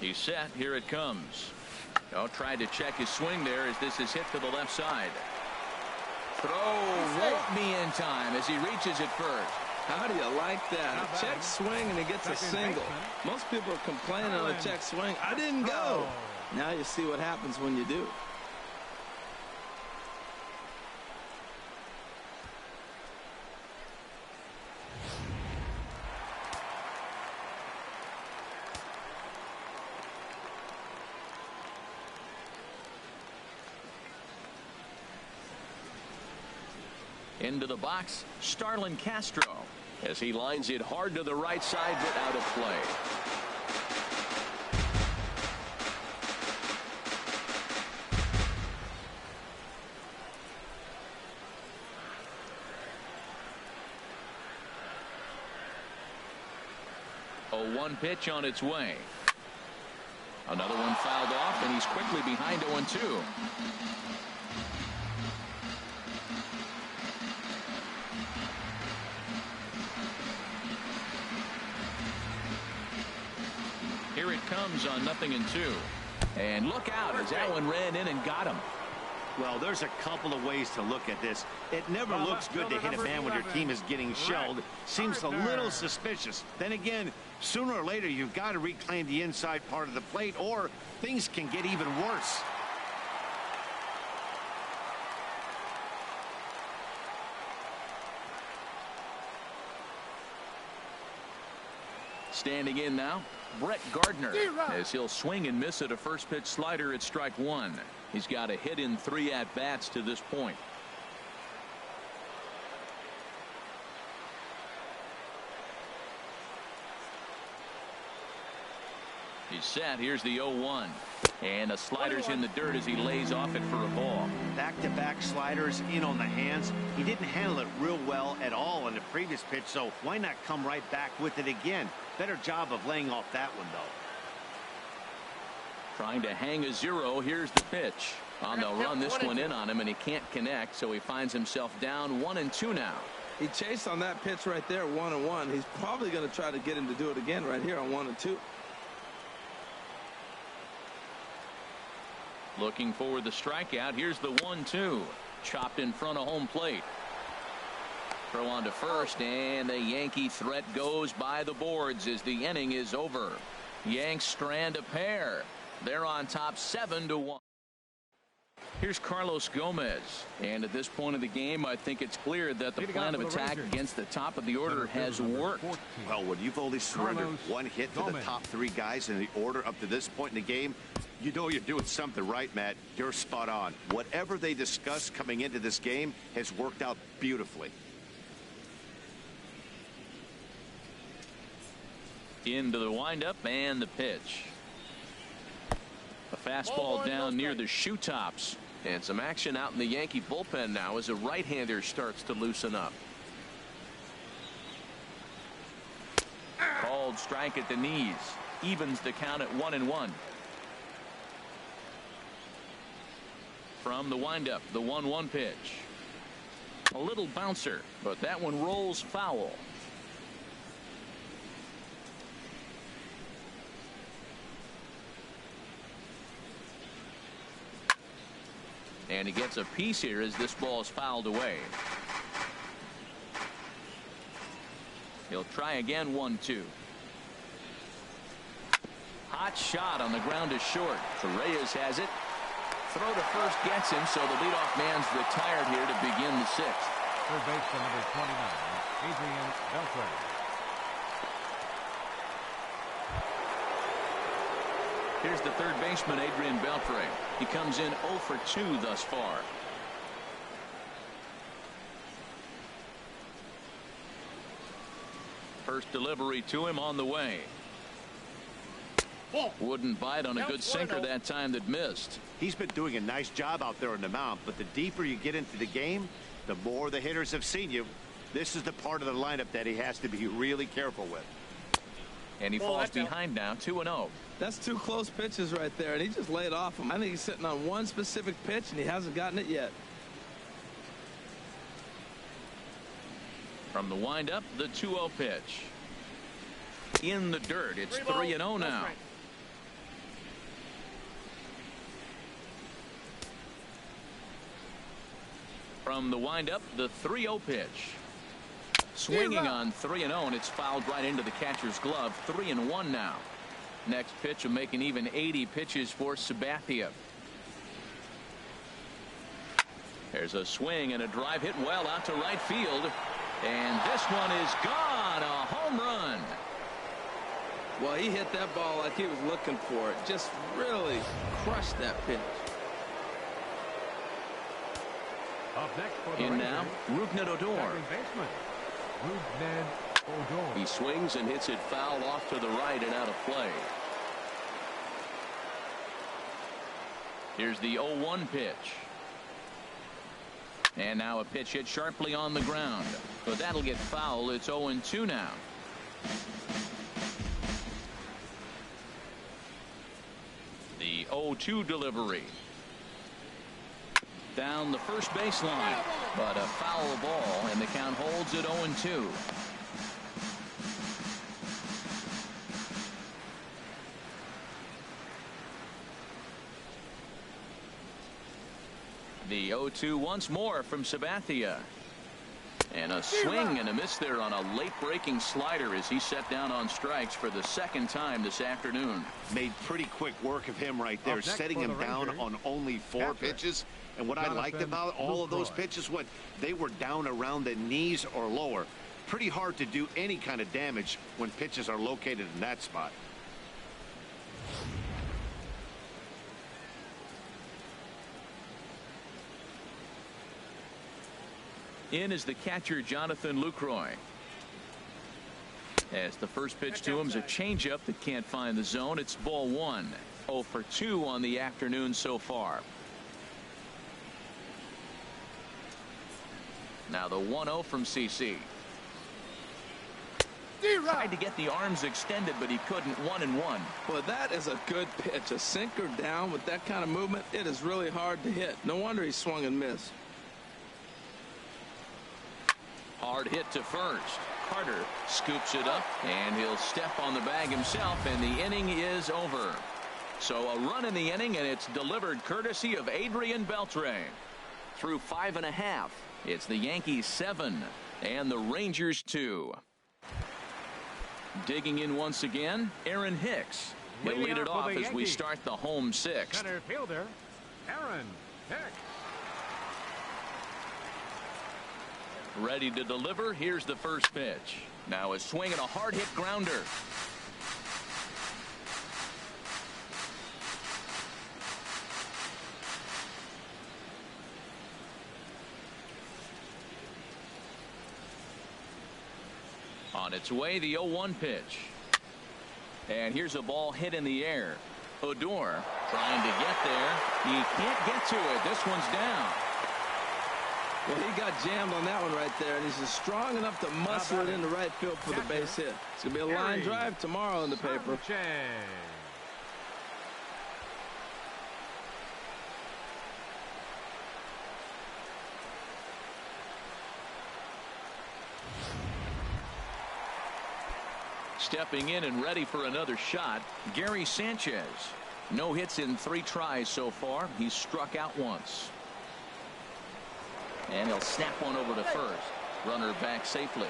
He's set. Here it comes. Oh, tried to check his swing there as this is hit to the left side. Throw won't be in time as he reaches it first. How do you like that? A check swing and he gets a single. Most people are complaining on a check swing. I didn't go. Now you see what happens when you do. Into the box, Starlin Castro, as he lines it hard to the right side but out of play. A 1 pitch on its way. Another one fouled off, and he's quickly behind 0-2. Here it comes on 0-2. And look out as that one ran in and got him. Well, there's a couple of ways to look at this. It never looks good to hit a man when your team is getting shelled. Seems a little suspicious. Then again, sooner or later, you've got to reclaim the inside part of the plate, or things can get even worse. Standing in now, Brett Gardner, as he'll swing and miss at a first pitch slider at strike 1. He's got a hit in 3 at-bats to this point. He's set. Here's the 0-1. And the slider's in the dirt as he lays off it for a ball. Back-to-back sliders in on the hands. He didn't handle it real well at all on the previous pitch, so why not come right back with it again? Better job of laying off that one, though. Trying to hang a 0. Here's the pitch. They'll run this one in on him, and he can't connect, so he finds himself down 1-2 now. He chased on that pitch right there, 1-1. He's probably going to try to get him to do it again right here on 1-2. Looking for the strikeout. Here's the 1-2. Chopped in front of home plate. Throw on to first, and the Yankee threat goes by the boards as the inning is over. Yanks strand a pair. They're on top 7-1. Here's Carlos Gomez. And at this point of the game, I think it's clear that the plan of attack against the top of the order has worked. Well, when you've only surrendered one hit to the top three guys in the order up to this point in the game, you know you're doing something right, Matt. You're spot on. Whatever they discussed coming into this game has worked out beautifully. Into the windup and the pitch. A fastball down near the shoe tops. And some action out in the Yankee bullpen now as a right-hander starts to loosen up. Called strike at the knees. Evens the count at 1-1. From the windup, the 1-1 pitch. A little bouncer, but that one rolls foul. And he gets a piece here as this ball is fouled away. He'll try again, 1-2. Hot shot on the ground to short. Reyes has it. Throw to first gets him, so the leadoff man's retired here to begin the sixth. Third baseman number 29, Adrian Beltre. Here's the third baseman, Adrian Beltre. He comes in 0 for 2 thus far. First delivery to him on the way. Wouldn't bite on a good sinker that time that missed. He's been doing a nice job out there on the mound, but the deeper you get into the game, the more the hitters have seen you. This is the part of the lineup that he has to be really careful with. And he falls behind now, 2-0. That's two close pitches right there, and he just laid off him. I think he's sitting on one specific pitch, and he hasn't gotten it yet. From the windup, the 2-0 pitch. In the dirt, it's 3-0 now. From the windup, the 3-0 pitch. Swinging on 3-0, and it's fouled right into the catcher's glove. 3-1 now. Next pitch will make an even 80 pitches for Sabathia. There's a swing and a drive hit well out to right field. And this one is gone. A home run. Well, he hit that ball like he was looking for it. Just really crushed that pitch. Up next for the in now, Rougned Odor. second baseman, Rougned Odor. He swings and hits it foul off to the right and out of play. Here's the 0-1 pitch. And now a pitch hit sharply on the ground. But that'll get foul. It's 0-2 now. The 0-2 delivery. Down the first baseline. But a foul ball, and the count holds at 0-2. The 0-2 once more from Sabathia. And a swing and a miss there on a late breaking slider as he set down on strikes for the second time this afternoon. Made pretty quick work of him right there, setting him down on only 4 pitches. And what I liked about all of those pitches, when they were down around the knees or lower. Pretty hard to do any kind of damage when pitches are located in that spot. In is the catcher, Jonathan Lucroy. As the first pitch to him is a changeup that can't find the zone. It's ball 1. 0 for 2 on the afternoon so far. Now the 1-0 from CC. Tried to get the arms extended, but he couldn't. 1-1. Well, that is a good pitch. A sinker down with that kind of movement, it is really hard to hit. No wonder he swung and missed. Hard hit to first. Carter scoops it up, and he'll step on the bag himself, and the inning is over. So a run in the inning, and it's delivered courtesy of Adrian Beltre. Through 5.5, it's the Yankees 7 and the Rangers 2. Digging in once again, Aaron Hicks. He'll lead it off as we start the home 6th. Center fielder, Aaron Ready to deliver. Here's the first pitch. Now a swing and a hard hit grounder. On its way, the 0-1 pitch. And here's a ball hit in the air. Odor trying to get there. He can't get to it. This one's down. Well, he got jammed on that one right there, and he's just strong enough to muscle it into right field for the base hit. It's going to be a line drive tomorrow in the paper. Stepping in and ready for another shot, Gary Sanchez. No hits in 3 tries so far. He's struck out once. And he'll snap one over to first. Runner back safely.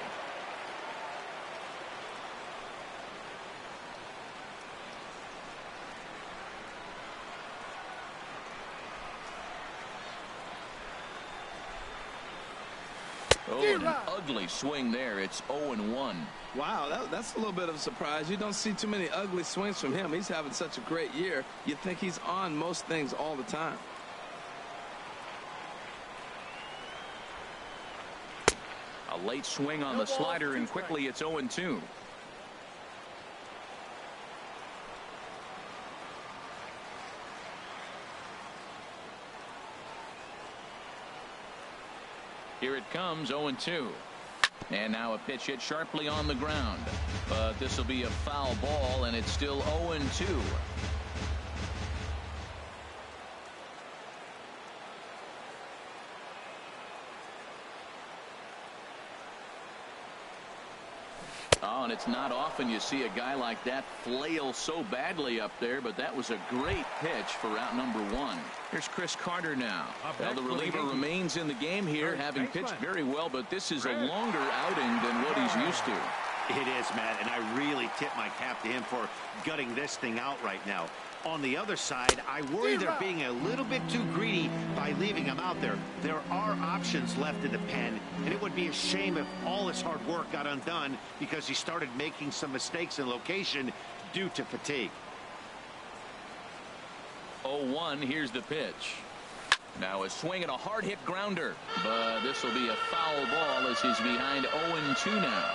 Oh, and an ugly swing there. It's 0-1. Wow, that's a little bit of a surprise. You don't see too many ugly swings from him. He's having such a great year. You'd think he's on most things all the time. A late swing on the slider, and quickly it's 0-2. Here it comes, 0-2. And now a pitch hit sharply on the ground. But this will be a foul ball, and it's still 0-2. Oh, and it's not often you see a guy like that flail so badly up there, but that was a great pitch for out number 1. Here's Chris Carter now. Well, the reliever remains in the game here, having pitched very well, but this is a longer outing than what he's used to. It is, Matt, and I really tip my cap to him for gutting this thing out right now. On the other side, I worry they're being a little bit too greedy by leaving him out there. There are options left in the pen, and it would be a shame if all his hard work got undone because he started making some mistakes in location due to fatigue. 0-1, here's the pitch. Now a swing and a hard hit grounder, but this will be a foul ball as he's behind 0-2 now.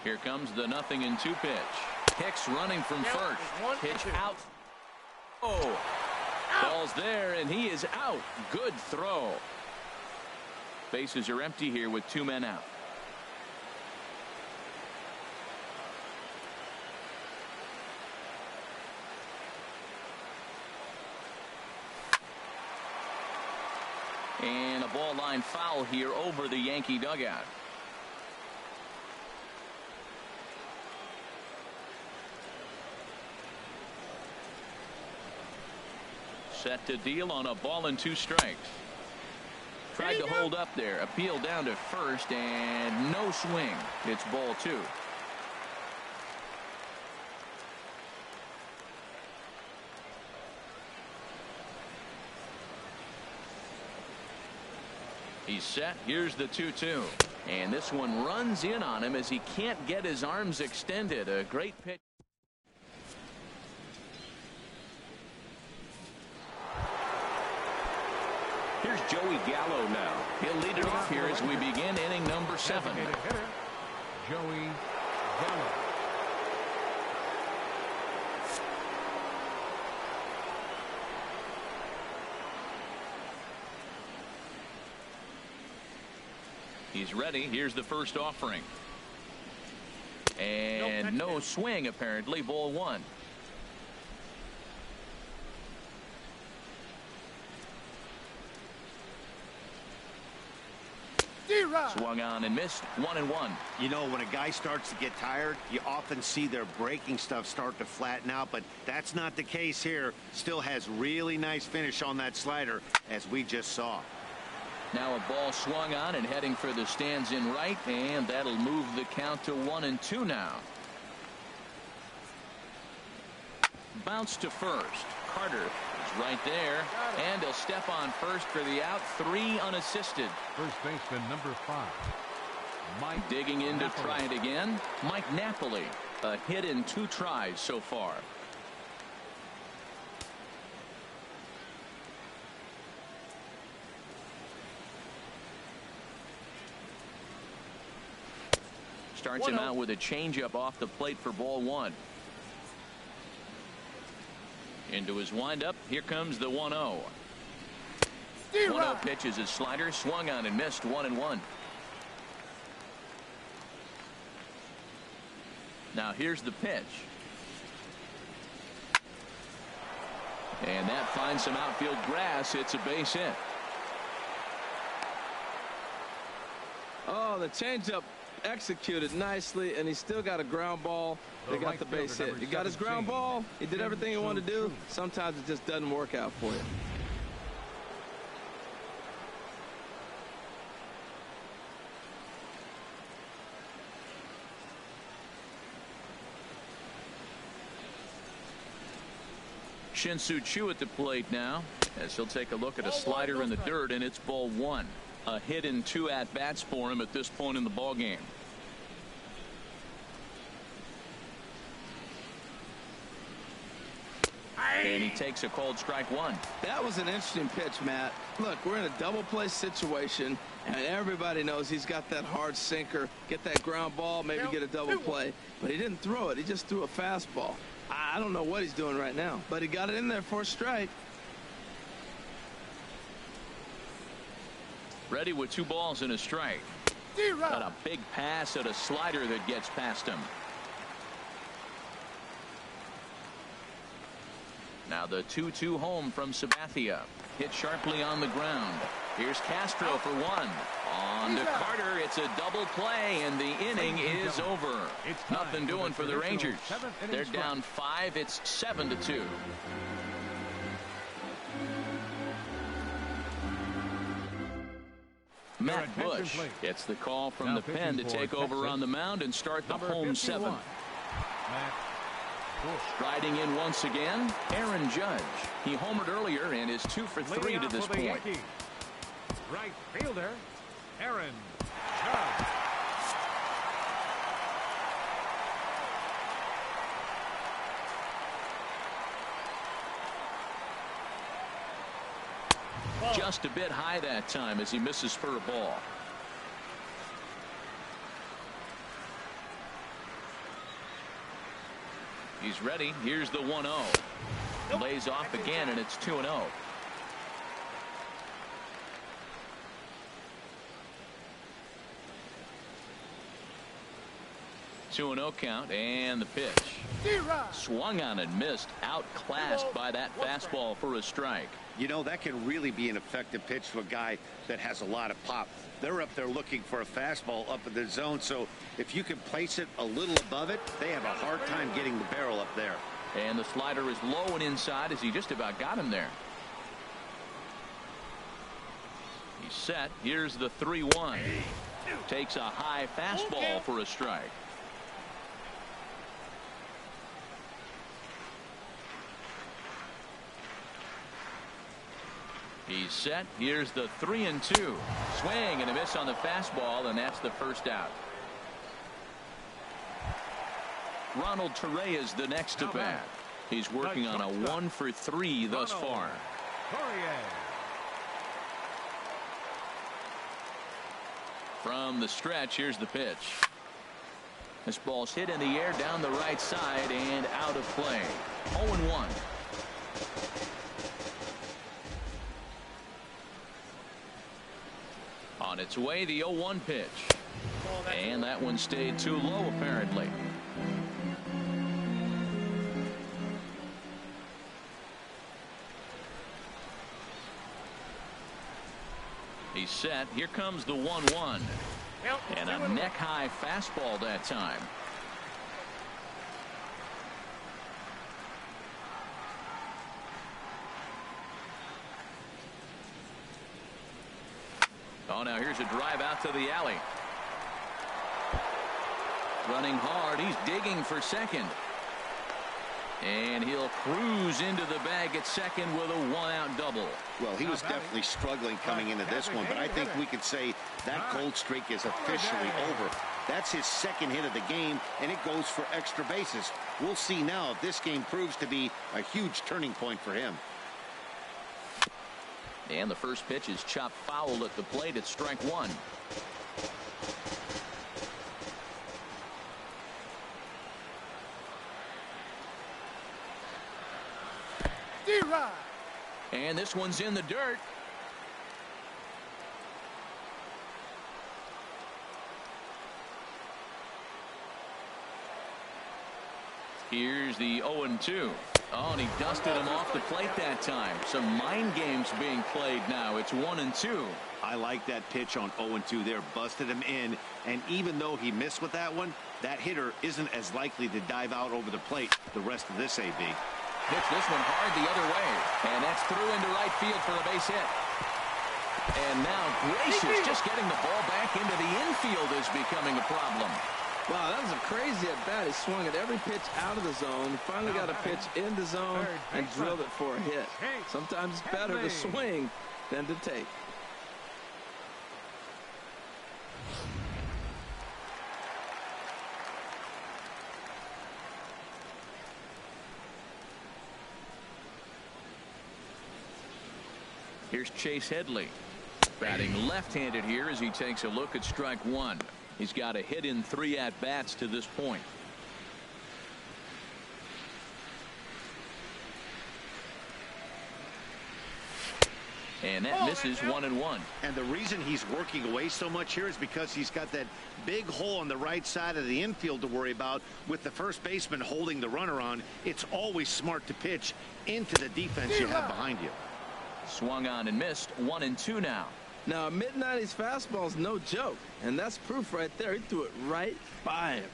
Here comes the 0-2 pitch. Hicks running from first. Pitch out. Oh, ball's there, and he is out. Good throw. Bases are empty here with 2 men out. And a ball line foul here over the Yankee dugout. Set to deal on a ball and 2 strikes. Tried to hold up there. Appeal down to first, and no swing. It's ball 2. He's set. Here's the 2-2. And this one runs in on him as he can't get his arms extended. A great pitch. Here's Joey Gallo now. He'll lead it off here as we begin inning number 7. Joey Gallo. He's ready. Here's the first offering. And no swing, apparently. Ball 1. Swung on and missed. 1-1. You know, when a guy starts to get tired, you often see their breaking stuff start to flatten out, but that's not the case here. Still has really nice finish on that slider, as we just saw. Now a ball swung on and heading for the stands in right, and that'll move the count to 1-2 now. Bounce to first. Carter is right there, and he'll step on first for the out. 3 unassisted. First baseman number 5. Mike digging in to Napoli. try it again. Mike Napoli, a hit in 2 tries so far. Starts him out with a changeup off the plate for ball 1. Into his windup. Here comes the 1-0. 1-0 pitch is his slider, swung on and missed. 1-1. Now here's the pitch. And that finds some outfield grass. It's a base hit. Oh, the changeup executed nicely, and he still got a ground ball. They got the base hit. He got his ground ball. He did everything he wanted to do. Sometimes it just doesn't work out for you. Shin-Soo Choo at the plate now, as he'll take a look at a slider in the dirt, and it's ball 1. A hit in 2 at-bats for him at this point in the ball game. And he takes a called strike 1. That was an interesting pitch, Matt. Look, we're in a double play situation, and everybody knows he's got that hard sinker. Get that ground ball, maybe get a double play. But he didn't throw it. He just threw a fastball. I don't know what he's doing right now, but he got it in there for a strike. Ready with 2 balls and a strike. Got a big pass at a slider that gets past him. Now the 2-2 home from Sabathia. Hit sharply on the ground. Here's Castro for 1. On to Carter. It's a double play, and the inning is over. Nothing doing for the Rangers. They're down 5. It's 7-2. Matt Bush gets the call from the pen to take over on the mound and start the home 7th. Striding in once again, Aaron Judge. He homered earlier and is 2 for 3 to this point. Right fielder, Aaron Judge. Just a bit high that time as he misses for a ball. He's ready. Here's the 1-0. Lays off again, and it's 2-0. Two and 0 count, and the pitch. Swung on and missed. Outclassed by that fastball for a strike. You know, that can really be an effective pitch to a guy that has a lot of pop. They're up there looking for a fastball up in the zone, so if you can place it a little above it, they have a hard time getting the barrel up there. And the slider is low and inside as he just about got him there. He's set. Here's the 3-1. Takes a high fastball for a strike. He's set. Here's the 3-2. Swing and a miss on the fastball, and that's the first out. Ronald Torre is the next to bat. He's working on a 1 for 3 thus far. From the stretch, here's the pitch. This ball's hit in the air down the right side and out of play. 0-1. On its way, the 0-1 pitch. And that one stayed too low, apparently. He's set. Here comes the 1-1. And a neck-high fastball that time. Oh, now here's a drive out to the alley. Running hard. He's digging for second. And he'll cruise into the bag at second with a one-out double. Well, he was definitely struggling coming into this one, but I think we could say that cold streak is officially over. That's his second hit of the game, and it goes for extra bases. We'll see now if this game proves to be a huge turning point for him. And the first pitch is chopped foul at the plate. It's strike one. And this one's in the dirt. Here's the 0-2. Oh, and he dusted him off the plate that time. Some mind games being played now. It's 1-2. I like that pitch on 0-2 there. Busted him in. And even though he missed with that one, that hitter isn't as likely to dive out over the plate the rest of this AB. Hits this one hard the other way. And that's through into right field for a base hit. And now Gracious just getting the ball back into the infield is becoming a problem. Wow, that was a crazy at bat. He swung at every pitch out of the zone. Finally got a pitch in the zone and drilled it for a hit. Sometimes it's better to swing than to take. Here's Chase Headley. Batting left-handed here as he takes a look at strike one. He's got a hit in 3 at-bats to this point. And that misses 1-1. And the reason he's working away so much here is because he's got that big hole on the right side of the infield to worry about with the first baseman holding the runner on. It's always smart to pitch into the defense you have behind you. Swung on and missed. 1-2 now. Now, a mid-90s fastball is no joke, and that's proof right there. He threw it right by him.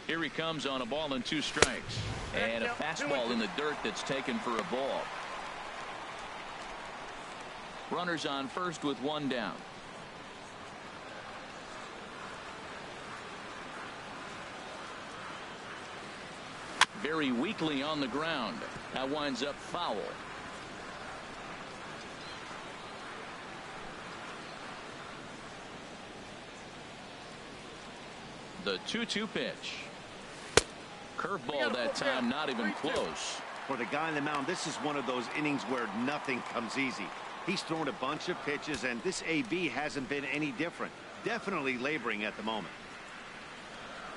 Here he comes on a ball and 2 strikes. And a fastball in the dirt that's taken for a ball. Runners on first with 1 down. Very weakly on the ground. That winds up foul. The 2-2 pitch. Curveball that time, not even close. For the guy on the mound, this is one of those innings where nothing comes easy. He's thrown a bunch of pitches, and this AB hasn't been any different. Definitely laboring at the moment.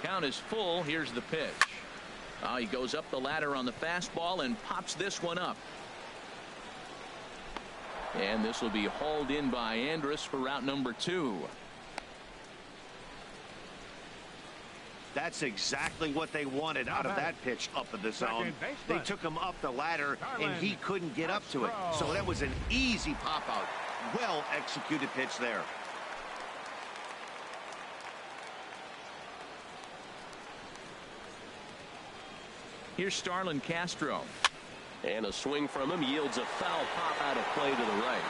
Count is full. Here's the pitch. He goes up the ladder on the fastball and pops this one up. And this will be hauled in by Andrus for out number 2. That's exactly what they wanted out of that pitch up in the zone. They took him up the ladder, and he couldn't get up to it. So that was an easy pop-out. Well-executed pitch there. Here's Starlin Castro. And a swing from him yields a foul pop out of play to the right.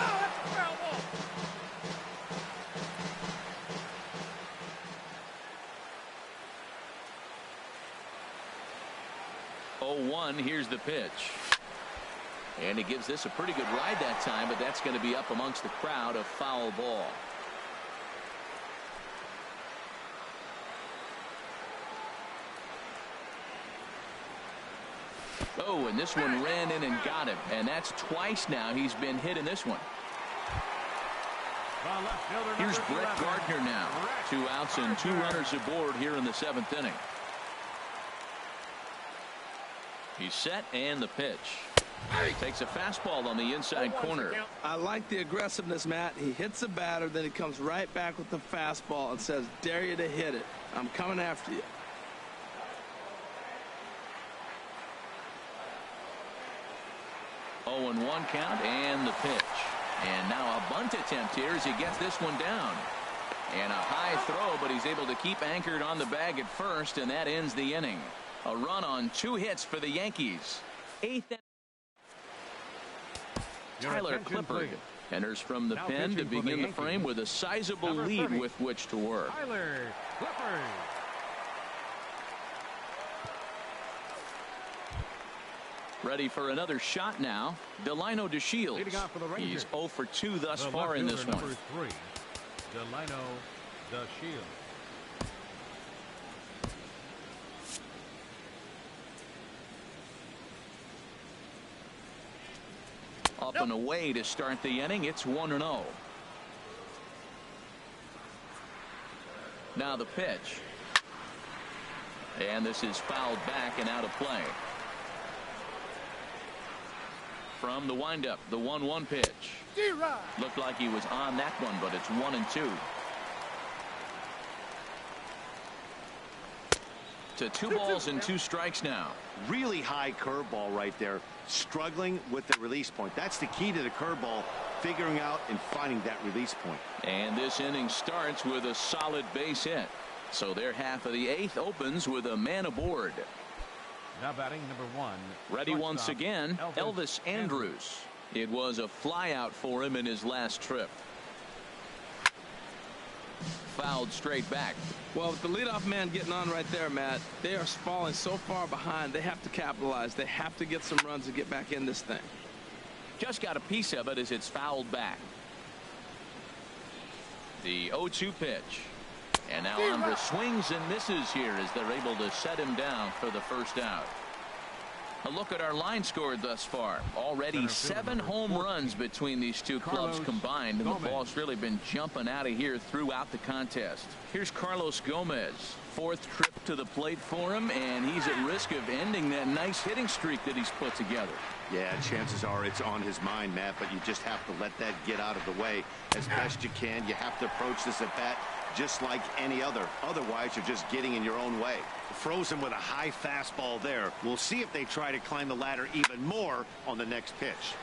Oh, that's a foul ball. 0-1. Here's the pitch. And he gives this a pretty good ride that time, but that's going to be up amongst the crowd. A foul ball. Oh, and this one ran in and got him. And that's twice now he's been hit in this one. Here's Brett Gardner now. 2 outs and 2 runners aboard here in the 7th inning. He's set, and the pitch. Takes a fastball on the inside corner. I like the aggressiveness, Matt. He hits the batter, then he comes right back with the fastball and says, dare you to hit it. I'm coming after you. Oh, and 1 count, and the pitch. And now a bunt attempt here as he gets this one down. And a high throw, but he's able to keep anchored on the bag at first, and that ends the inning. A run on 2 hits for the Yankees. 8th. Tyler Clippard enters from the pen to begin the frame with a sizable lead with which to work. Tyler Clippard. Ready for another shot now. Delino DeShields. Leading off for the Rangers. He's 0 for 2 thus The far in this one. Number 3, Delino DeShields. Up and away to start the inning. It's 1-0. Now the pitch. And this is fouled back and out of play. From the windup, the 1-1 pitch. Looked like he was on that one, but it's 1-2. To 2 balls and 2 strikes now. Really high curveball right there. Struggling with the release point. That's the key to the curveball, figuring out and finding that release point. And this inning starts with a solid base hit. So their half of the 8th opens with a man aboard. Now batting number 1. Ready once again, Elvis Andrus. It was a flyout for him in his last trip. Fouled straight back. Well, with the leadoff man getting on right there, Matt, they are falling so far behind. They have to capitalize. They have to get some runs to get back in this thing. Just got a piece of it as it's fouled back. The 0-2 pitch. And now Andrus swings and misses here as they're able to set him down for the first out. A look at our line scored thus far. Already 7 home runs between these two clubs combined, and the ball's really been jumping out of here throughout the contest. Here's Carlos Gomez. 4th trip to the plate for him, and he's at risk of ending that nice hitting streak that he's put together. Yeah, chances are it's on his mind, Matt, but you just have to let that get out of the way as best you can. You have to approach this at bat just like any other. Otherwise, you're just getting in your own way. Frozen with a high fastball there. We'll see if they try to climb the ladder even more on the next pitch.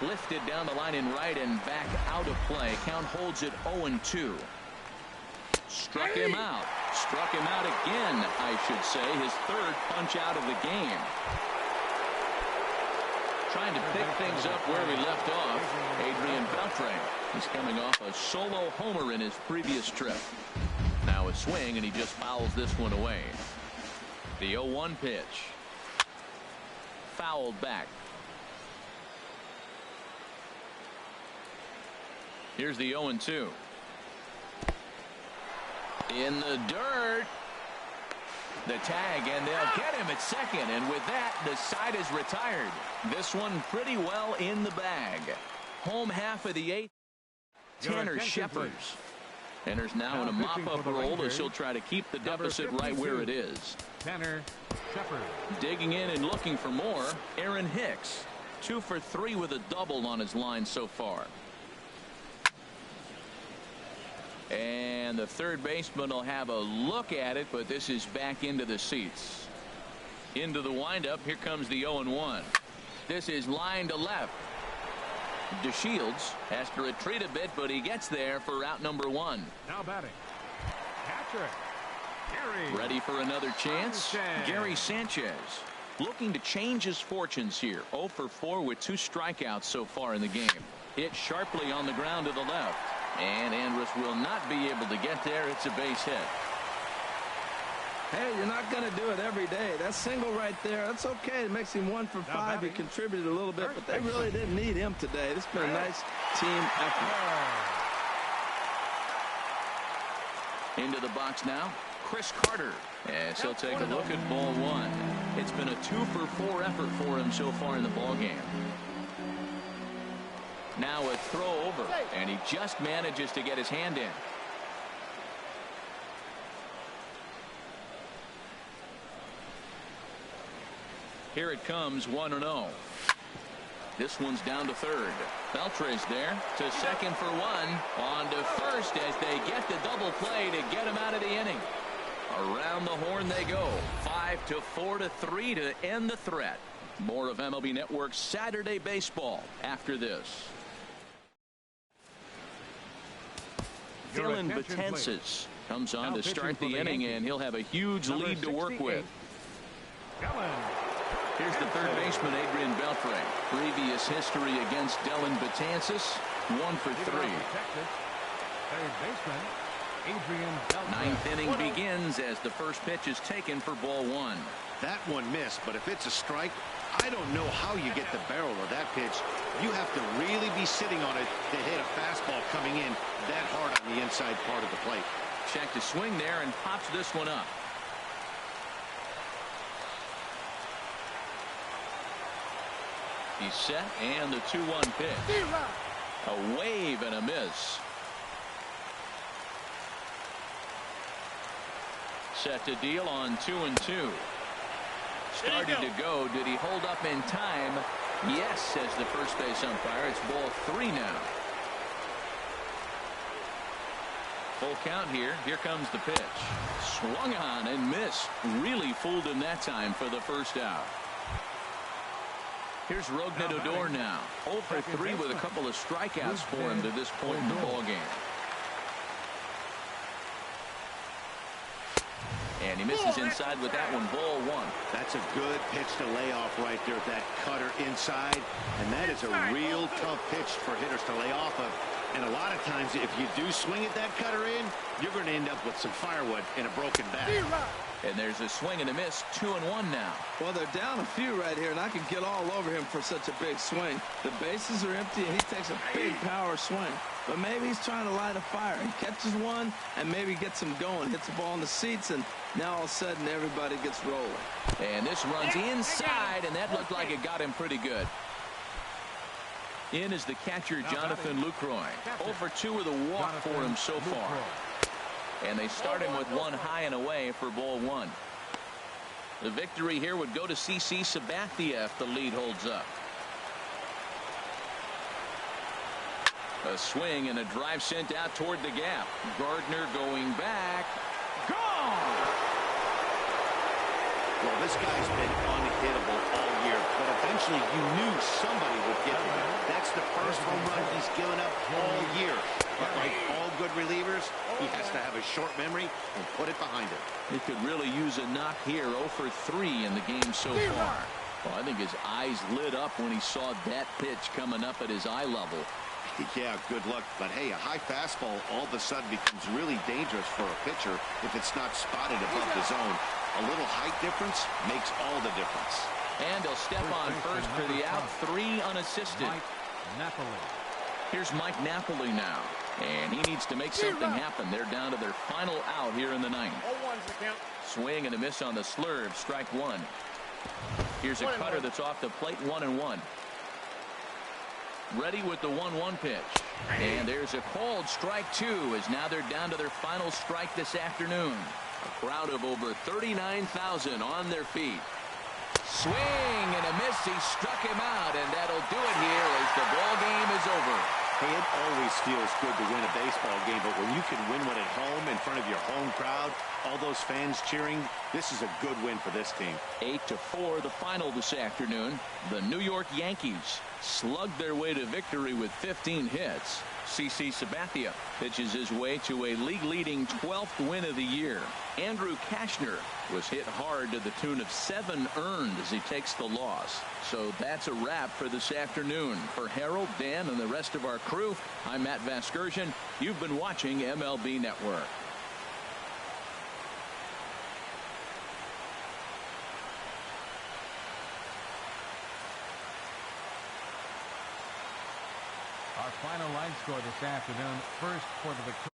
Lifted down the line in right and back out of play. Count holds it 0-2. Struck him out. Struck him out again, I should say. His 3rd punch out of the game. Trying to pick things up where we left off. Adrian Beltre. He's coming off a solo homer in his previous trip. Now a swing, and he just fouls this one away. The 0-1 pitch. Fouled back. Here's the 0-2. In the dirt. The tag, and they'll get him at second, and with that, the side is retired. This one pretty well in the bag. Home half of the 8th. Tanner Shepherds. Enters now in a mop-up role as he'll try to keep the deficit right where it is. Tanner Shepherds. Digging in and looking for more, Aaron Hicks. 2 for 3 with a double on his line so far. And the 3rd baseman will have a look at it, but this is back into the seats. Into the windup. Here comes the 0-1. This is line to left. DeShields has to retreat a bit, but he gets there for out number 1. Now batting, catcher Gary. Ready for another chance. Sanchez. Gary Sanchez looking to change his fortunes here. 0 for 4 with 2 strikeouts so far in the game. Hit sharply on the ground to the left. And Andrus will not be able to get there. It's a base hit. Hey, you're not going to do it every day. That single right there, that's okay. It makes him 1 for 5. He contributed a little bit, but they really didn't need him today. This has been a nice team effort. Into the box now, Chris Carter. As he'll take a look at ball 1. It's been a 2 for 4 effort for him so far in the ball game. Now a throw over, and he just manages to get his hand in. Here it comes, 1-0. This one's down to 3rd. Beltre's there to second for 1. On to first as they get the double play to get him out of the inning. Around the horn they go. 5-4-3 to end the threat. More of MLB Network's Saturday Baseball after this. Dylan Betances comes on to start the inning, and he'll have a huge lead to work with. Here's the 3rd baseman, Adrian Beltre. Previous history against Dylan Betances, 1 for 3. 3rd baseman, Adrian Beltre. 9th inning begins as the first pitch is taken for ball 1. That one missed, but if it's a strike, I don't know how you get the barrel of that pitch. You have to really be sitting on it to hit a fastball coming in that hard on the inside part of the plate. Check to swing there and pops this one up. He's set, and the 2-1 pitch. A wave and a miss. Set to deal on 2-2. Started to go. Did he hold up in time? Yes, says the first base umpire. It's ball 3 now. Full count here. Here comes the pitch. Swung on and missed. Really fooled him that time for the first out. Here's Rougned Odor now. 0 for 3 with a couple of strikeouts for him to this point in the ballgame. And he misses inside with that one. Ball 1. That's a good pitch to lay off right there. That cutter inside. And that is a real tough pitch for hitters to lay off of. And a lot of times, if you do swing at that cutter in, you're going to end up with some firewood and a broken bat. And there's a swing and a miss. 2-1 now. Well, they're down a few right here, and I can get all over him for such a big swing. The bases are empty, and he takes a big power swing. But maybe he's trying to light a fire. He catches one and maybe gets him going. Hits the ball in the seats, and now all of a sudden everybody gets rolling. And this runs inside, and that looked like it got him pretty good. In is the catcher, Jonathan Lucroy. 0 for 2 with a walk for him so far. And they start him with one high and away for ball 1. The victory here would go to CC Sabathia if the lead holds up. A swing and a drive sent out toward the gap. Gardner going back. Gone! Well, this guy's been unhittable all year, but eventually you knew somebody would get him. That's the first home run he's given up all year. But like all good relievers, he has to have a short memory and put it behind him. He could really use a knock here. 0 for 3 in the game so far. Well, I think his eyes lit up when he saw that pitch coming up at his eye level. Yeah, good luck. But hey, a high fastball all of a sudden becomes really dangerous for a pitcher if it's not spotted above the zone. A little height difference makes all the difference. And he'll step on first for the out. 3 unassisted. Here's Mike Napoli now. And he needs to make something happen. They're down to their final out here in the 9th. Swing and a miss on the slurve. Strike 1. Here's a cutter that's off the plate. 1-1. Ready with the 1-1 pitch. And there's a called strike 2 as now they're down to their final strike this afternoon. A crowd of over 39,000 on their feet. Swing and a miss. He struck him out, and that'll do it here as the ball game is over. Hey, it always feels good to win a baseball game, but when you can win one at home in front of your home crowd, all those fans cheering, this is a good win for this team. 8-4 the final this afternoon. The New York Yankees slugged their way to victory with 15 hits. CC Sabathia pitches his way to a league-leading 12th win of the year. Andrew Kashner was hit hard to the tune of 7 earned as he takes the loss. So that's a wrap for this afternoon. For Harold, Dan, and the rest of our crew, I'm Matt Vasgersian. You've been watching MLB Network. Our final line score this afternoon. First for the victory.